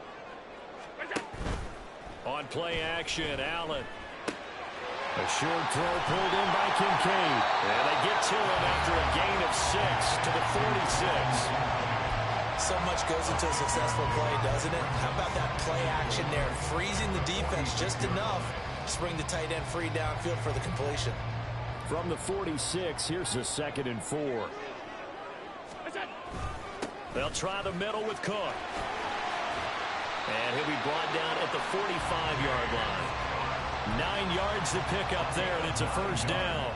On play action, Allen. A short throw pulled in by Kincaid. And they get to him after a gain of 6 to the 46. So much goes into a successful play, doesn't it? How about that play action there? Freezing the defense just enough to bring the tight end free downfield for the completion. From the 46, here's a 2nd and 4. They'll try the middle with Cook. And he'll be brought down at the 45-yard line. 9 yards to pick up there, and it's a first down.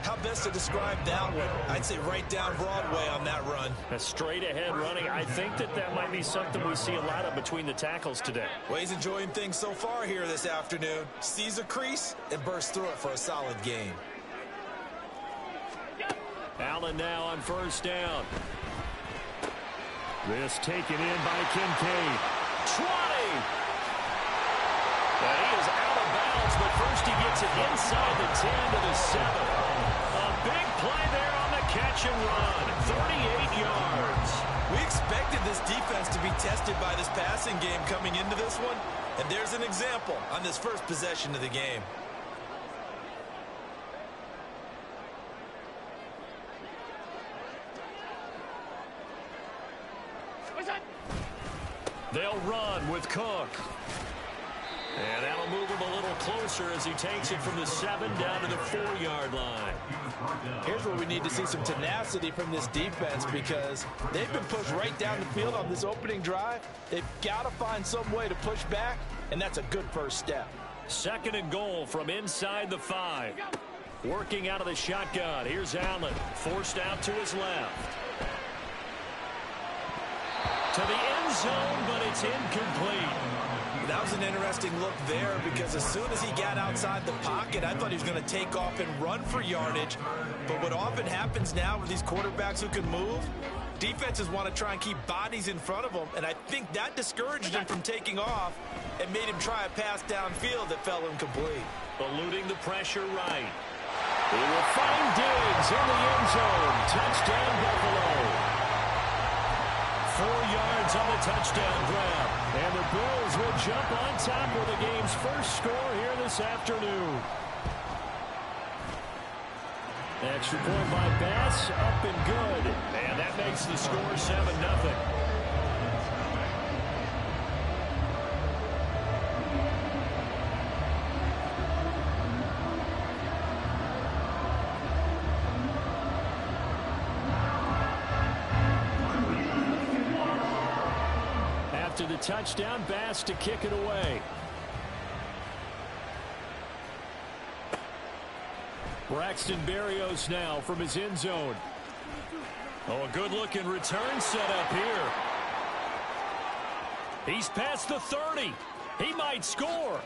How best to describe that one? I'd say right down Broadway on that run. A straight-ahead running. I think that might be something we see a lot of between the tackles today. Well, he's enjoying things so far here this afternoon. Sees a crease and bursts through it for a solid gain. Allen now on first down. This taken in by Kincaid. 20! And he is out of bounds, but first he gets it inside the 10 to the 7. A big play there on the catch and run. 38 yards. We expected this defense to be tested by this passing game coming into this one, and there's an example on this first possession of the game. They'll run with Cook. And that'll move him a little closer as he takes it from the 7 down to the 4-yard line. Here's where we need to see some tenacity from this defense, because they've been pushed right down the field on this opening drive. They've got to find some way to push back, and that's a good first step. 2nd and goal from inside the 5. Working out of the shotgun. Here's Allen. Forced out to his left. To the end zone, but it's incomplete. That was an interesting look there, because as soon as he got outside the pocket, I thought he was going to take off and run for yardage. But what often happens now with these quarterbacks who can move, defenses want to try and keep bodies in front of them, and I think that discouraged him from taking off and made him try a pass downfield that fell incomplete. Eluding the pressure right. He will find Diggs in the end zone. Touchdown, Buffalo. 4 yards on the touchdown grab. And the Bills will jump on top with the game's first score here this afternoon. Extra point by Bass, up and good. And that makes the score 7-0. After the touchdown, Bass to kick it away. Braxton Berrios now from his end zone. Oh, a good-looking return set up here. He's past the 30. He might score.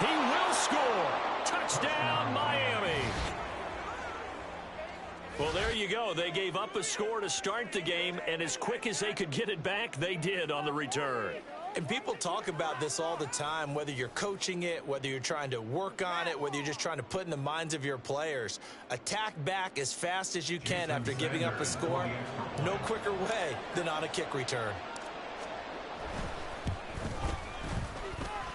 He will score. Touchdown, Miami. Well, there you go. They gave up a score to start the game, and as quick as they could get it back, they did on the return. And people talk about this all the time, whether you're coaching it, whether you're trying to work on it, whether you're just trying to put in the minds of your players. Attack back as fast as you can after giving up a score. No quicker way than on a kick return.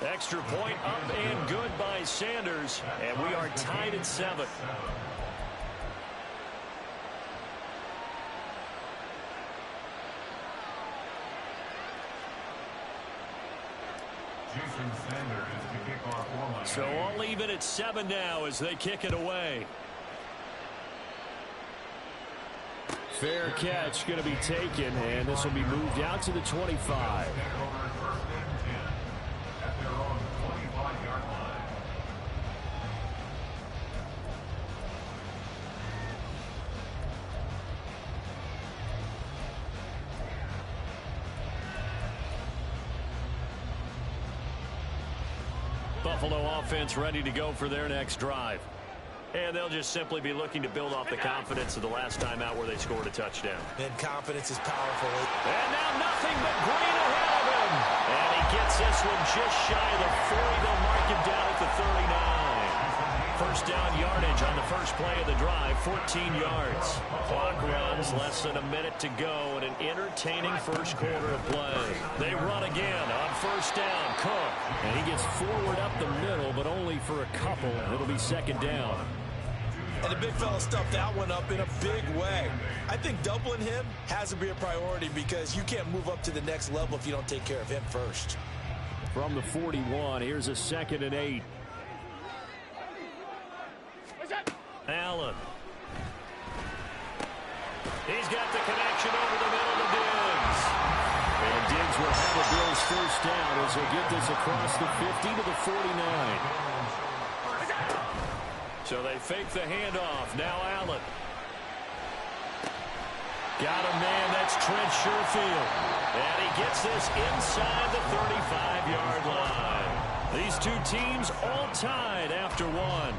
Extra point up and good by Sanders, and we are tied at 7. Jason Sanders to kick off for Miami. So all even at 7 now as they kick it away. Fair catch going to be taken, and this will be moved out to the 25. At their own 25-yard line. Buffalo offense ready to go for their next drive. And they'll just simply be looking to build off the confidence of the last time out where they scored a touchdown. And confidence is powerful. And now nothing but green ahead of him. And he gets this one just shy of the 40. They'll mark him down at the 39. First down yardage on the first play of the drive, 14 yards. Clock runs, less than a minute to go, and an entertaining first quarter of play. They run again on first down. Cook. And he gets forward up the middle, but only for a couple. It'll be second down. And the big fella stuffed that one up in a big way. I think doubling him has to be a priority because you can't move up to the next level if you don't take care of him first. From the 41, here's a 2nd and 8. Allen. He's got the connection over the middle to Diggs. And Diggs will have a Bills first down as he'll get this across the 50 to the 49. So they fake the handoff. Now Allen. Got a man. That's Trent Sherfield. And he gets this inside the 35-yard line. These two teams all tied after one.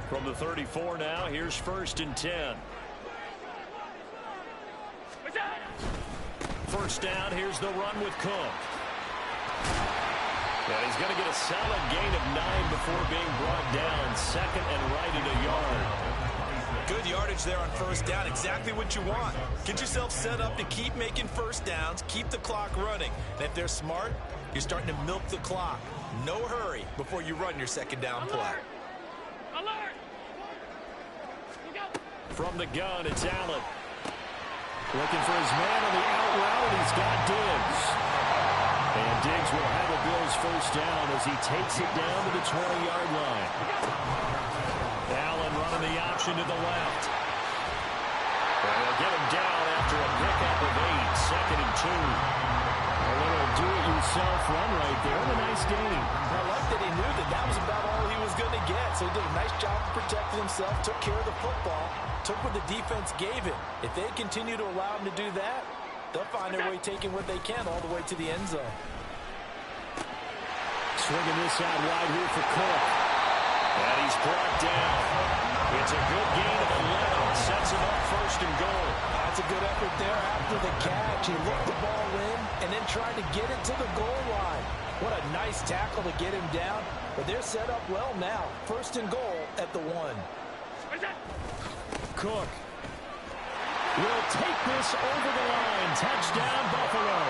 From the 34 now, here's 1st and 10. First down, here's the run with Cook. And he's going to get a solid gain of 9 before being brought down. 2nd and right at a yard. Good yardage there on first down. Exactly what you want. Get yourself set up to keep making first downs, keep the clock running. And if they're smart, you're starting to milk the clock. No hurry before you run your second down play. From the gun, it's Allen. Looking for his man on the out route, and he's got Diggs. And Diggs will have a Bills first down as he takes it down to the 20-yard line. Allen running the option to the left. And they'll get him down after a pickup of 8, 2nd and 2. A little do-it-yourself run right there, and a nice gain. I like that he knew that that was about all he was going to get. So he did a nice job of protecting himself, took care of the football, took what the defense gave him. If they continue to allow him to do that, they'll find their way taking what they can all the way to the end zone. Swinging this out wide here for Cook. And he's brought down. It's a good gain of 11. Sets him up 1st and goal. That's a good effort there after the catch. He looked the ball in and then tried to get it to the goal line. What a nice tackle to get him down. But they're set up well now. 1st and goal at the 1. Cook will take this over the line. Touchdown, Buffalo.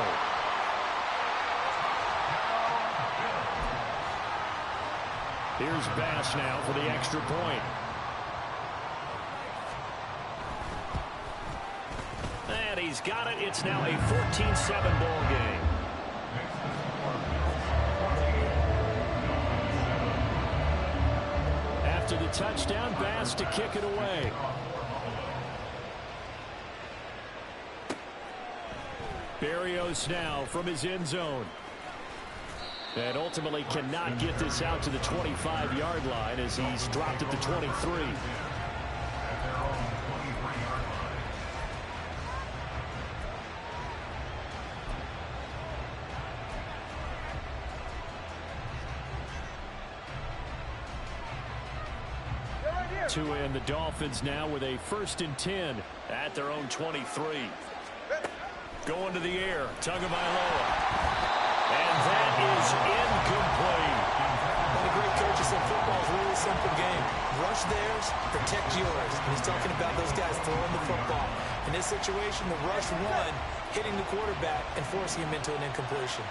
Here's Bass now for the extra point. And he's got it. It's now a 14-7 ball game. After the touchdown, Bass to kick it away. Berrios now from his end zone. And ultimately cannot get this out to the 25-yard line as he's dropped at the 23. Tua and the Dolphins now with a 1st and 10 at their own 23. Going to the air, Tagovailoa. And that is incomplete. One of the great coaches in football is a really simple game. Rush theirs, protect yours. And he's talking about those guys throwing the football. In this situation, the rush one, hitting the quarterback and forcing him into an incompletion.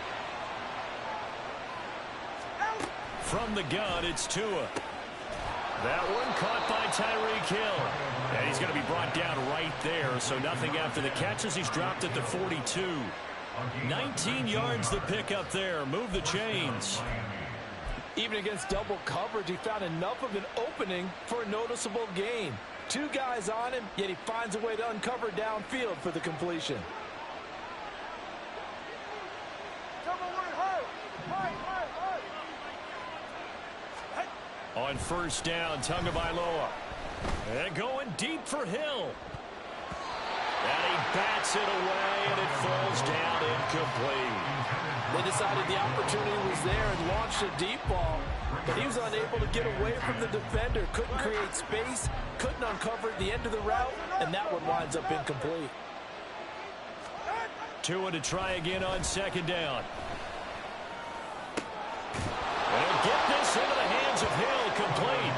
From the gun, it's Tua. That one caught by Tyreek Hill. And he's going to be brought down right there, so nothing after the catches. He's dropped at the 42. 19 yards the pick up there. Move the chains. Even against double coverage, he found enough of an opening for a noticeable gain. 2 guys on him, yet he finds a way to uncover downfield for the completion. On 1st down, Tagovailoa. And going deep for Hill. And he bats it away, and it falls down incomplete. They decided the opportunity was there and launched a deep ball, but he was unable to get away from the defender. Couldn't create space, couldn't uncover the end of the route, and that one winds up incomplete. Tua to try again on 2nd down. And get this into the hands of Hill, complete.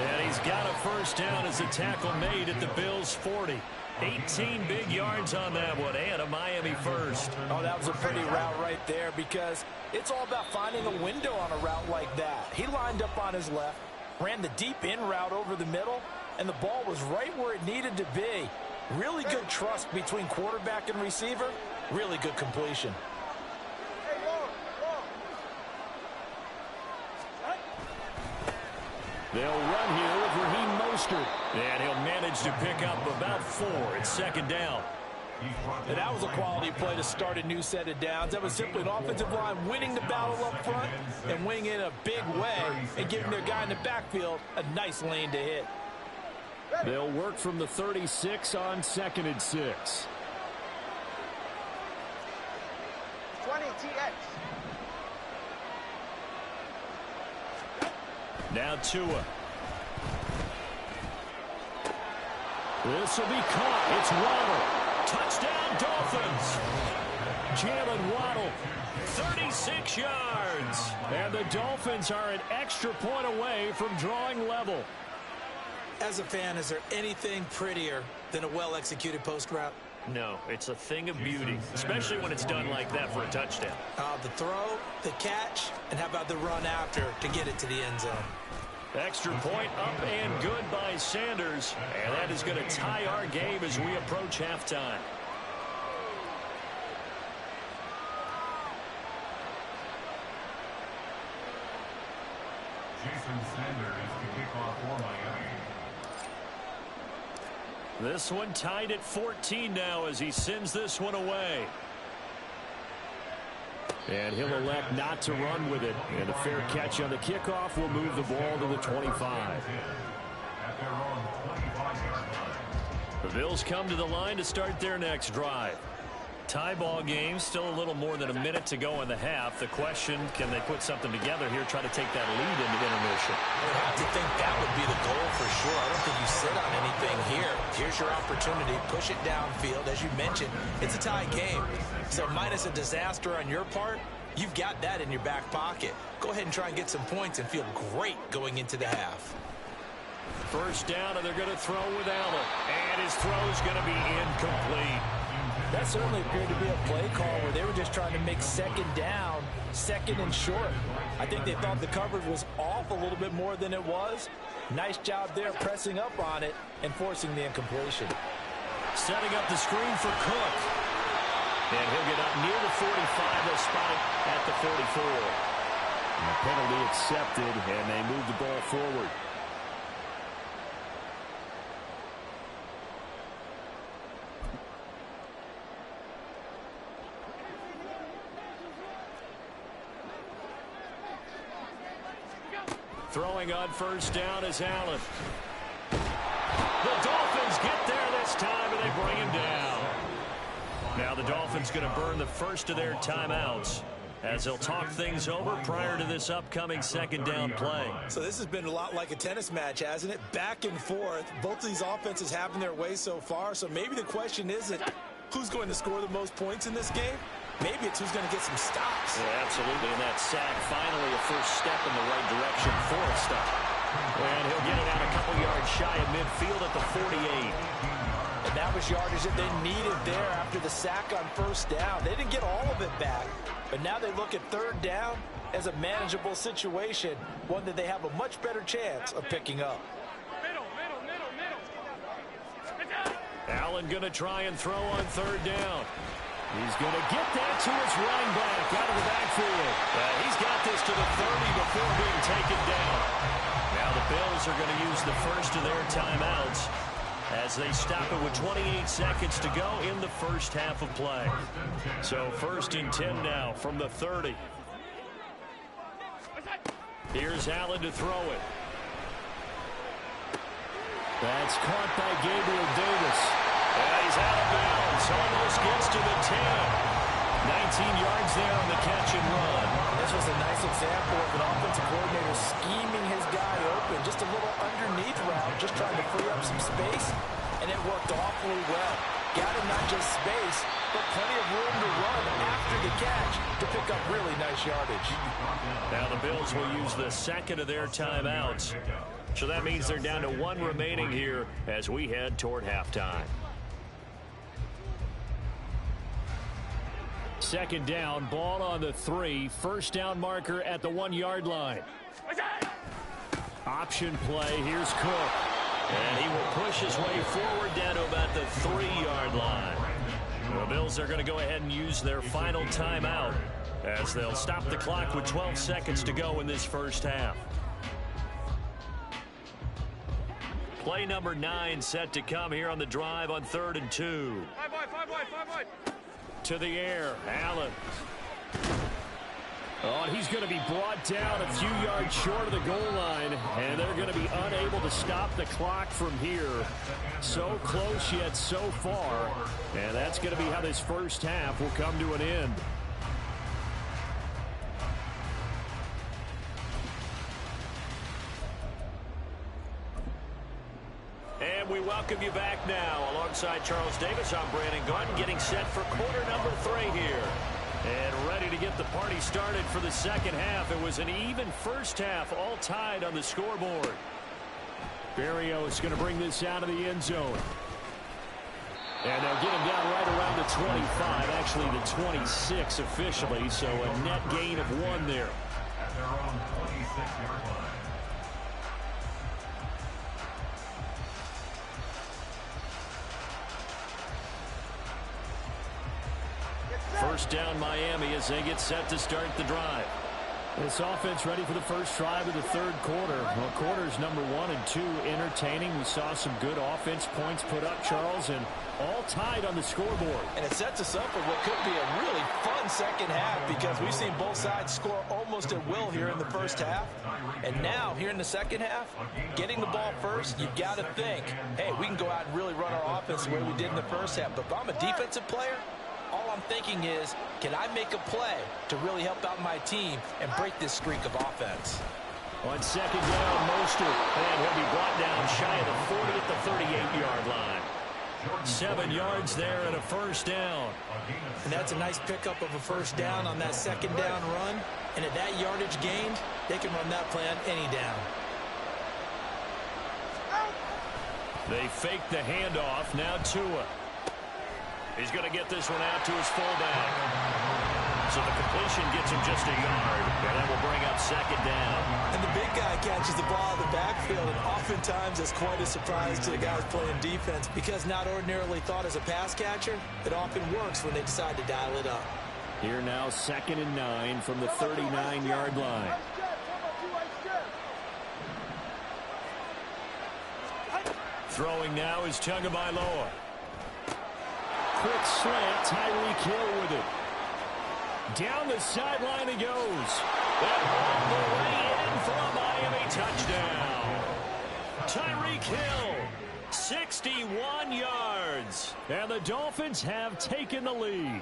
And he's got a 1st down as the tackle made at the Bills' 40. 18 big yards on that one, and a Miami 1st. Oh, that was a pretty route right there because it's all about finding a window on a route like that. He lined up on his left, ran the deep in route over the middle, and the ball was right where it needed to be. Really good trust between quarterback and receiver. Really good completion. They'll run here with Raheem Mostert. And he'll manage to pick up about 4. It's 2nd down. And that was a quality play to start a new set of downs. That was simply an offensive line winning the battle up front and winning in a big way and giving their guy in the backfield a nice lane to hit. They'll work from the 36 on 2nd and 6. 20 TX. Now Tua. This will be caught. It's Waddle. Touchdown, Dolphins. Jalen Waddle. 36 yards. And the Dolphins are an extra point away from drawing level. As a fan, is there anything prettier than a well-executed post route? No, it's a thing of beauty, especially when it's done like that for a touchdown. The throw, the catch, and how about the run after to get it to the end zone? Extra point up and good by Sanders. And that is going to tie our game as we approach halftime. Jason Sanders to kick off for Miami. This one tied at 14 now as he sends this one away. And he'll elect not to run with it. And a fair catch on the kickoff will move the ball to the 25. At their own 25-yard line. The Bills come to the line to start their next drive. Tie ball game, still a little more than a minute to go in the half. The question, can they put something together here, try to take that lead into intermission? I would have to think that would be the goal for sure. I don't think you sit on anything here. Here's your opportunity. Push it downfield. As you mentioned, it's a tie game. So minus a disaster on your part, you've got that in your back pocket. Go ahead and try and get some points and feel great going into the half. 1st down, and they're going to throw with Allen. And his throw's going to be incomplete. That certainly appeared to be a play call where they were just trying to make 2nd down, 2nd and short. I think they thought the coverage was off a little bit more than it was. Nice job there pressing up on it and forcing the incompletion. Setting up the screen for Cook. And he'll get up near the 45. They'll spot it at the 44. And a penalty accepted, and they move the ball forward. Throwing on 1st down is Allen. The Dolphins get there this time, and they bring him down. Now the Dolphins going to burn the first of their timeouts. as they'll talk things over prior to this upcoming second down play. So this has been a lot like a tennis match, hasn't it? Back and forth. Both of these offenses having their way so far. So maybe the question isn't who's going to score the most points in this game. Maybe it's who's going to get some stops. Yeah, absolutely. And that sack, finally a first step in the right direction for a stop. And he'll get it out a couple yards shy of midfield at the 48. And that was yardage that they needed there after the sack on first down. They didn't get all of it back, but now they look at third down as a manageable situation, one that they have a much better chance of picking up. Allen going to try and throw on third down. He's going to get that to his running back out of the backfield. He's got this to the 30 before being taken down. Now the Bills are going to use the first of their timeouts as they stop it with 28 seconds to go in the first half of play. So 1st and 10 now from the 30. Here's Allen to throw it. That's caught by Gabriel Davis. He's out of bounds. Almost gets to the 10. 19 yards there on the catch and run. This was a nice example of an offensive coordinator scheming his guy open. Just a little underneath route, just trying to free up some space, and it worked awfully well. Got him not just space, but plenty of room to run after the catch to pick up really nice yardage. Now the Bills will use the second of their timeouts. So that means they're down to one remaining here as we head toward halftime. Second down, ball on the 3. First down marker at the 1-yard line. Option play. Here's Cook. And he will push his way forward down to about the 3-yard line. The Bills are going to go ahead and use their final timeout as they'll stop the clock with 12 seconds to go in this first half. Play number 9 set to come here on the drive on 3rd and 2. Five wide. To the air, Allen. Oh, and he's going to be brought down a few yards short of the goal line, and they're going to be unable to stop the clock from here. So close yet so far, and that's going to be how this first half will come to an end. And we welcome you back now. Alongside Charles Davis, I'm Brandon Gaudin, getting set for quarter number 3 here. And ready to get the party started for the second half. It was an even first half, all tied on the scoreboard. Berrios going to bring this out of the end zone. And they'll get him down right around the 25, actually the 26 officially, so a net gain of 1 there. At their own 26-yard line. First down Miami as they get set to start the drive. This offense ready for the first drive of the third quarter. Well, quarters number 1 and 2 entertaining. We saw some good offense points put up, Charles, and all tied on the scoreboard. And it sets us up for what could be a really fun second half because we've seen both sides score almost at will here in the first half. And now, here in the second half, getting the ball first, you've got to think, hey, we can go out and really run our offense the way we did in the first half. But if I'm a defensive player, all I'm thinking is, can I make a play to really help out my team and break this streak of offense? On second down, Mostert, and he'll be brought down shy of the 40 at the 38-yard line. 7 yards there and a first down. And that's a nice pickup of a first down on that second down run. And at that yardage gained, they can run that play on any down. They fake the handoff. Now Tua. He's going to get this one out to his fullback. So the completion gets him just a yard, and that will bring up second down. And the big guy catches the ball in the backfield, and oftentimes it's quite a surprise to the guys playing defense because not ordinarily thought as a pass catcher, it often works when they decide to dial it up. Here now, 2nd and 9 from the 39-yard line. Throwing now is Tagovailoa. Quick slant, Tyreek Hill with it. Down the sideline he goes. And all the way in for a Miami touchdown. Tyreek Hill, 61 yards. And the Dolphins have taken the lead.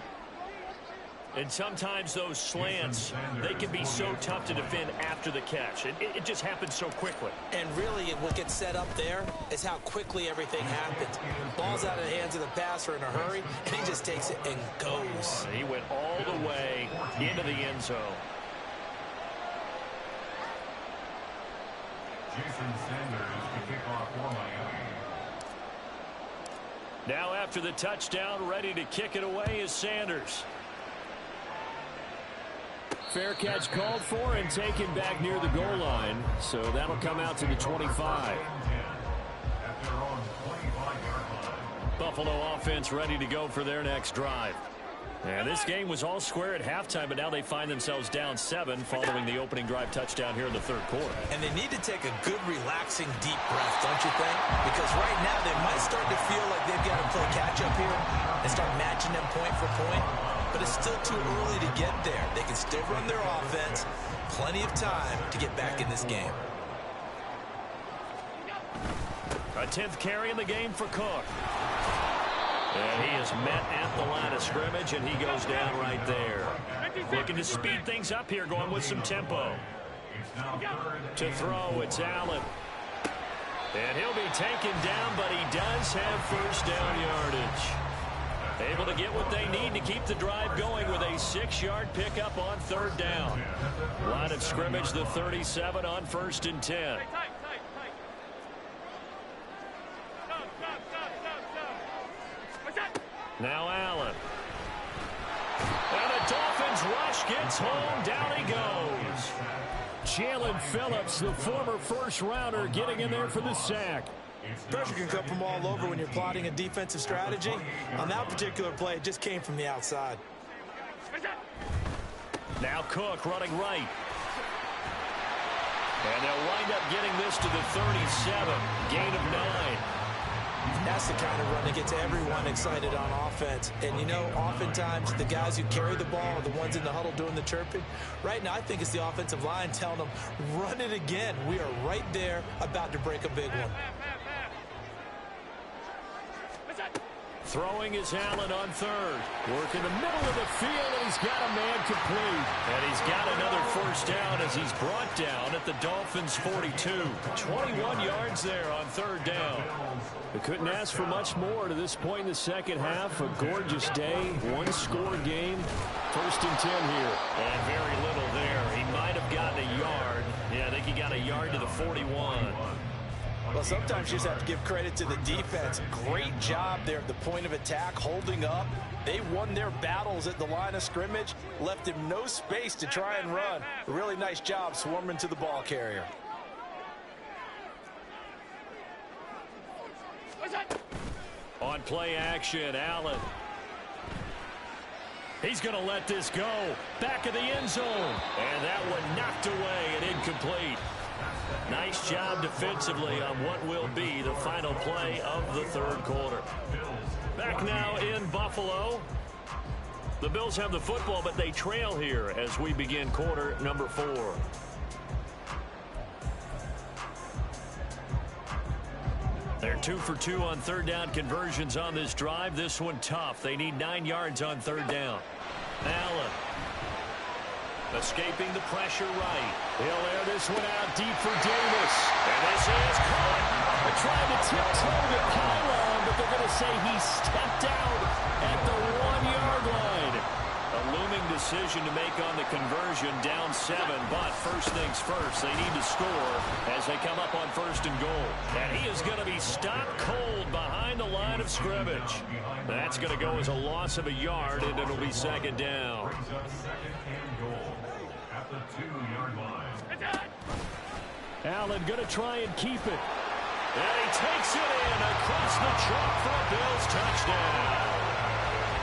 And sometimes those slants, they can be so tough to defend after the catch. It just happens so quickly. And really, what gets set up there is how quickly everything happens. Ball's out of the hands of the passer in a hurry, and he just takes it and goes. He went all the way into the end zone. Jason Sanders to kick off for Miami. Now after the touchdown, ready to kick it away is Sanders. Fair catch called for and taken back near the goal line. So that'll come out to the 25. Buffalo offense ready to go for their next drive. And this game was all square at halftime, but now they find themselves down 7 following the opening drive touchdown here in the third quarter. And they need to take a good, relaxing, deep breath, don't you think? Because right now they might start to feel like they've got to play catch-up here and start matching them point for point. But it's still too early to get there. They can still run their offense. Plenty of time to get back in this game. A 10th carry in the game for Cook. And he is met at the line of scrimmage, and he goes down right there. Looking to speed things up here, going with some tempo. To throw, it's Allen. And he'll be taken down, but he does have first down yardage. Able to get what they need to keep the drive going with a 6-yard pickup on third down. Line of scrimmage, the 37 on 1st and 10. Now Allen. And the Dolphins rush gets home. Down he goes. Jalen Phillips, the former first-rounder, getting in there for the sack. Pressure can come from all over when you're plotting a defensive strategy. On that particular play, it just came from the outside. Now Cook running right. And they'll wind up getting this to the 37. Gain of 9. That's the kind of run that gets everyone excited on offense. And, you know, oftentimes the guys who carry the ball are the ones in the huddle doing the chirping. Right now, I think it's the offensive line telling them, run it again. We are right there about to break a big one. Throwing is Allen on third. Work in the middle of the field, and he's got a man complete. And he's got another first down as he's brought down at the Dolphins' 42. 21 yards there on third down. They couldn't ask for much more to this point in the second half. A gorgeous day, one-score game. 1st and 10 here. And very little there. He might have gotten a yard. Yeah, I think he got a yard to the 41. Well, sometimes you just have to give credit to the defense. Great job there at the point of attack, holding up. They won their battles at the line of scrimmage, left him no space to try and run. A really nice job swarming to the ball carrier. On play action, Allen. He's going to let this go. Back of the end zone. And that one knocked away and incomplete. Nice job defensively on what will be the final play of the third quarter. Back now in Buffalo. The Bills have the football, but they trail here as we begin quarter number 4. They're 2 for 2 on third down conversions on this drive. This one tough. They need 9 yards on third down. Allen. Escaping the pressure right. He'll air this one out deep for Davis. And this is caught. They're trying to tiptoe the pylon, but they're going to say he stepped out at the 1-yard line. A looming decision to make on the conversion, down 7. But first things first, they need to score as they come up on 1st and goal. And he is going to be stopped cold behind the line of scrimmage. That's going to go as a loss of a yard, and it'll be 2nd down. Allen going to try and keep it. And he takes it in across the chalk for a Bills touchdown.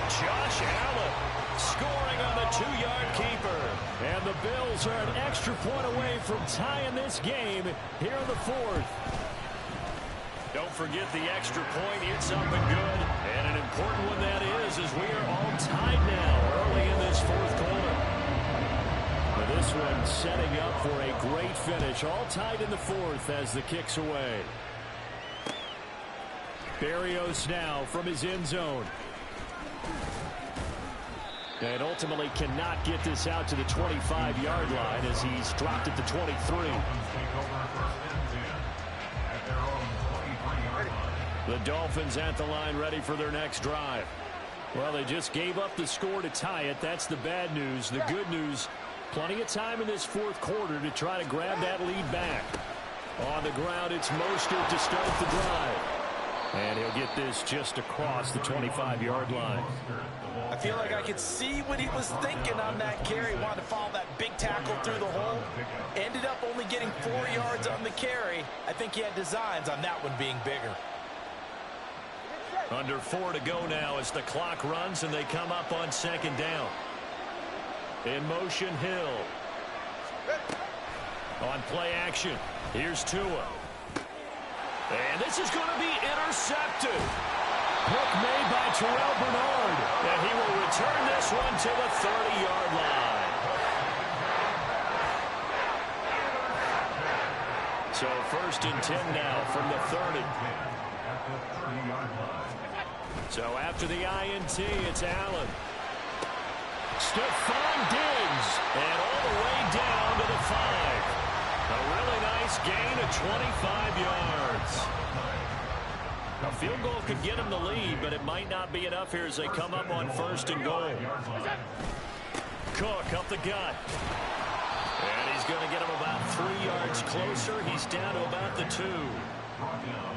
Josh Allen scoring on the 2-yard keeper. And the Bills are an extra point away from tying this game here in the 4th. Don't forget the extra point. It's up and good. And an important one that is, as we are all tied now early in this 4th quarter. This one setting up for a great finish. All tied in the 4th as the kick's away. Berrios now from his end zone. And ultimately cannot get this out to the 25-yard line as he's dropped at the 23. The Dolphins at the line ready for their next drive. Well, they just gave up the score to tie it. That's the bad news. The good news, plenty of time in this fourth quarter to try to grab that lead back. On the ground, it's Mostert to start the drive. And he'll get this just across the 25-yard line. I feel like I could see what he was thinking on that carry. He wanted to follow that big tackle through the hole. Ended up only getting 4 yards on the carry. I think he had designs on that one being bigger. Under 4 to go now as the clock runs and they come up on second down. In motion, Hill. On play action, here's Tua. And this is going to be intercepted. Pick made by Terrell Bernard. And he will return this one to the 30-yard line. So 1st and 10 now from the 30. So after the INT, it's Allen. Stephon Diggs. And all the way down to the 5. A really nice gain of 25 yards. A field goal could get him the lead, but it might not be enough here as they come up on 1st and goal. Cook up the gut. And he's going to get him about 3 yards closer. He's down to about the 2.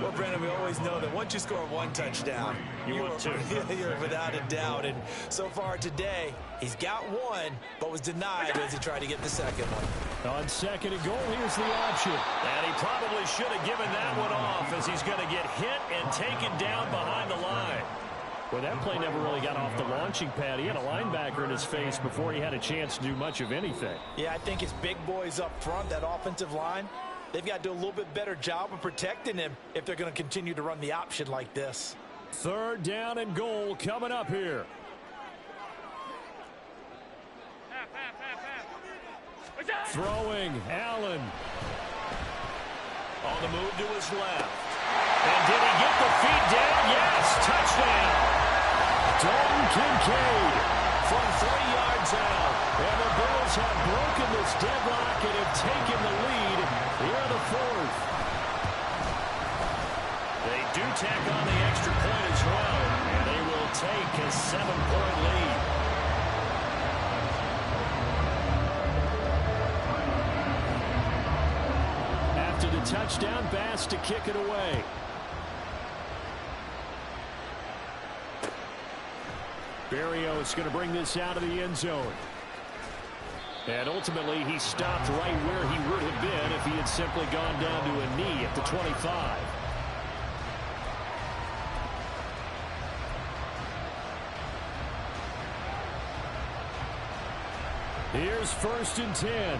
Well, Brandon, we always know that once you score 1 touchdown, you want 2. You're without a doubt. And so far today, he's got 1, but was denied as he tried to get the second one. On 2nd and goal, here's the option. And he probably should have given that one off as he's going to get hit and taken down behind the line. Well, that play never really got off the launching pad. He had a linebacker in his face before he had a chance to do much of anything. Yeah, I think his big boys up front, that offensive line, they've got to do a little bit better job of protecting him if they're going to continue to run the option like this. 3rd down and goal coming up here. Throwing, Allen. On the move to his left. And did he get the feet down? Yes, touchdown. Dalton Kincaid from 3 yards out. And the Bills have broken this deadlock and have taken the lead here in the 4th. They do tack on the extra point as well, and they will take a 7-point lead. After the touchdown, Bass to kick it away. Berrios going to bring this out of the end zone. And ultimately, he stopped right where he would have been if he had simply gone down to a knee at the 25. Here's 1st and 10.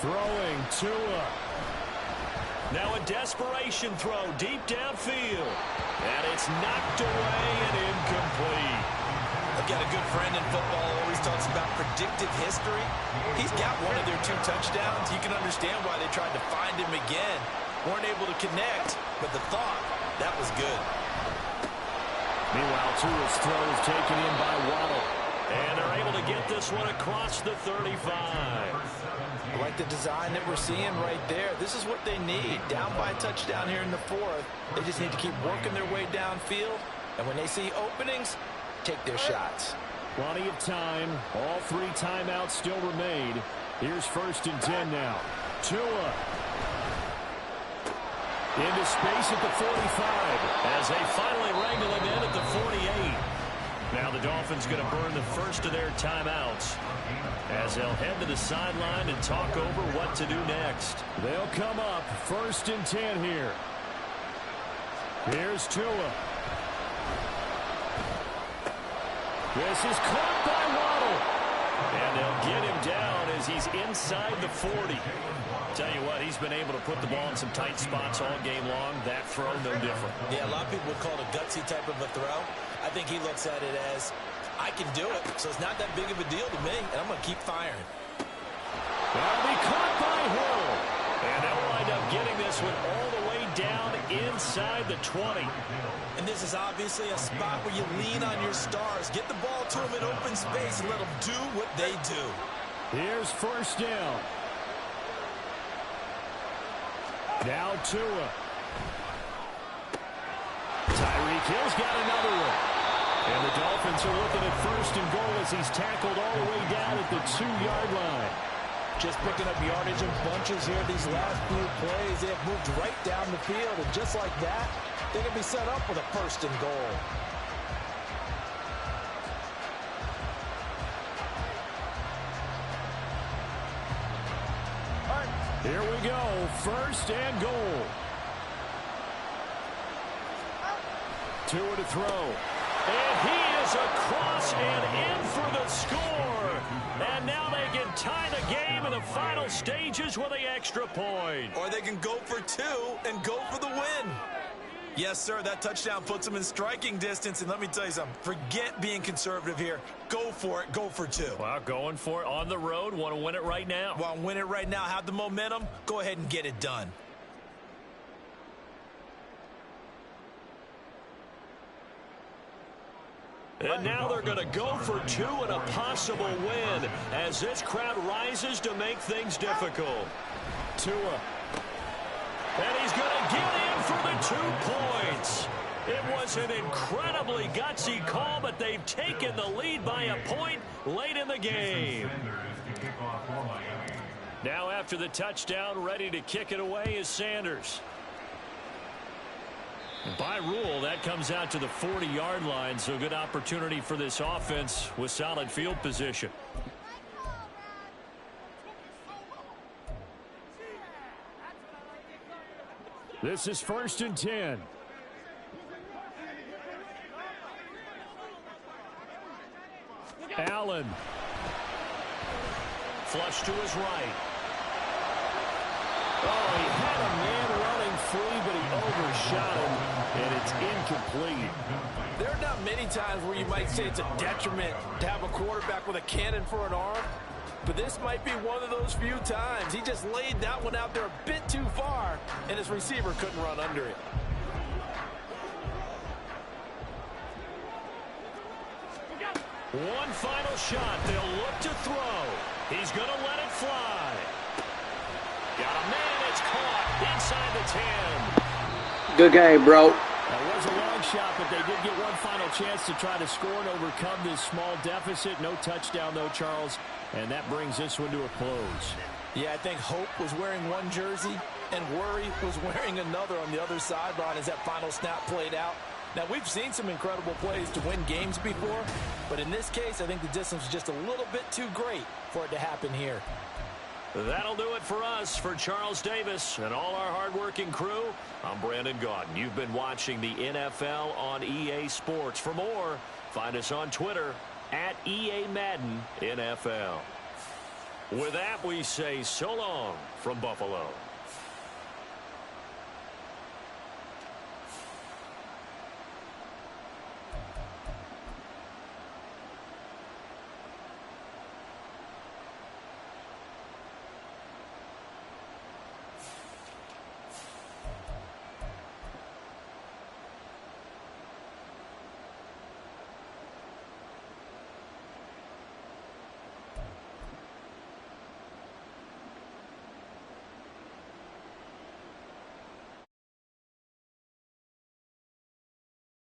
Throwing, Tua. Now a desperation throw deep downfield. And it's knocked away and incomplete. I've got a good friend in football, always talks about predictive history. He's got one of their 2 touchdowns. You can understand why they tried to find him again. Weren't able to connect, but the thought, that was good. Meanwhile, Tua's throw is taken in by Waddle. And they're able to get this one across the 35. I like the design that we're seeing right there. This is what they need. Down by a touchdown here in the 4th. They just need to keep working their way downfield. And when they see openings, take their shots. Plenty of time. All 3 timeouts still remain. Here's 1st and 10 now. Tua. Into space at the 45. As they finally wrangle him in at the 48. Now the Dolphins going to burn the first of their timeouts as they'll head to the sideline and talk over what to do next. They'll come up 1st and 10 here. Here's Tua. This is caught by Waddle. And they'll get him down as he's inside the 40. Tell you what, he's been able to put the ball in some tight spots all game long. That throw, no different. Yeah, a lot of people would call it a gutsy type of a throw. I think he looks at it as, I can do it, so it's not that big of a deal to me, and I'm going to keep firing. That'll be caught by Hill. And they'll wind up getting this one all the way down inside the 20. And this is obviously a spot where you lean on your stars. Get the ball to them in open space and let them do what they do. Here's first down. Now Tua. Tyreek Hill's got another one. And the Dolphins are looking at first and goal as he's tackled all the way down at the 2-yard line. Just picking up yardage in bunches here these last few plays. They have moved right down the field, and just like that, they can be set up with a first and goal. Here we go, first and goal. Tua to throw. And he is across and in for the score. And now they can tie the game in the final stages with the extra point. Or they can go for 2 and go for the win. Yes, sir, that touchdown puts them in striking distance. And let me tell you something, forget being conservative here. Go for it, go for 2. Well, going for it on the road. Want to win it right now. Want to win it right now, have the momentum, go ahead and get it done. And now they're going to go for 2 and a possible win as this crowd rises to make things difficult. Tua. And he's going to get in for the 2 points. It was an incredibly gutsy call, but they've taken the lead by a point late in the game. Now after the touchdown, ready to kick it away is Sanders. By rule, that comes out to the 40-yard line, so good opportunity for this offense with solid field position. This is first and 10. Allen. Flush to his right. Oh, he had a man running free, but he overshot him, and it's incomplete. There are not many times where you might say it's a detriment to have a quarterback with a cannon for an arm, but this might be one of those few times. He just laid that one out there a bit too far, and his receiver couldn't run under it. One final shot. They'll look to throw. He's going to let it fly. Got a man. It's caught inside the 10. Good game, bro. That was a long shot, but they did get one final chance to try to score and overcome this small deficit. No touchdown, though, Charles. And that brings this one to a close. Yeah, I think Hope was wearing one jersey and Worry was wearing another on the other sideline as that final snap played out. Now, we've seen some incredible plays to win games before, but in this case, I think the distance was just a little bit too great for it to happen here. That'll do it for us. For Charles Davis and all our hardworking crew, I'm Brandon Gaudin. You've been watching the NFL on EA Sports. For more, find us on Twitter at EA Madden NFL. With that, we say so long from Buffalo.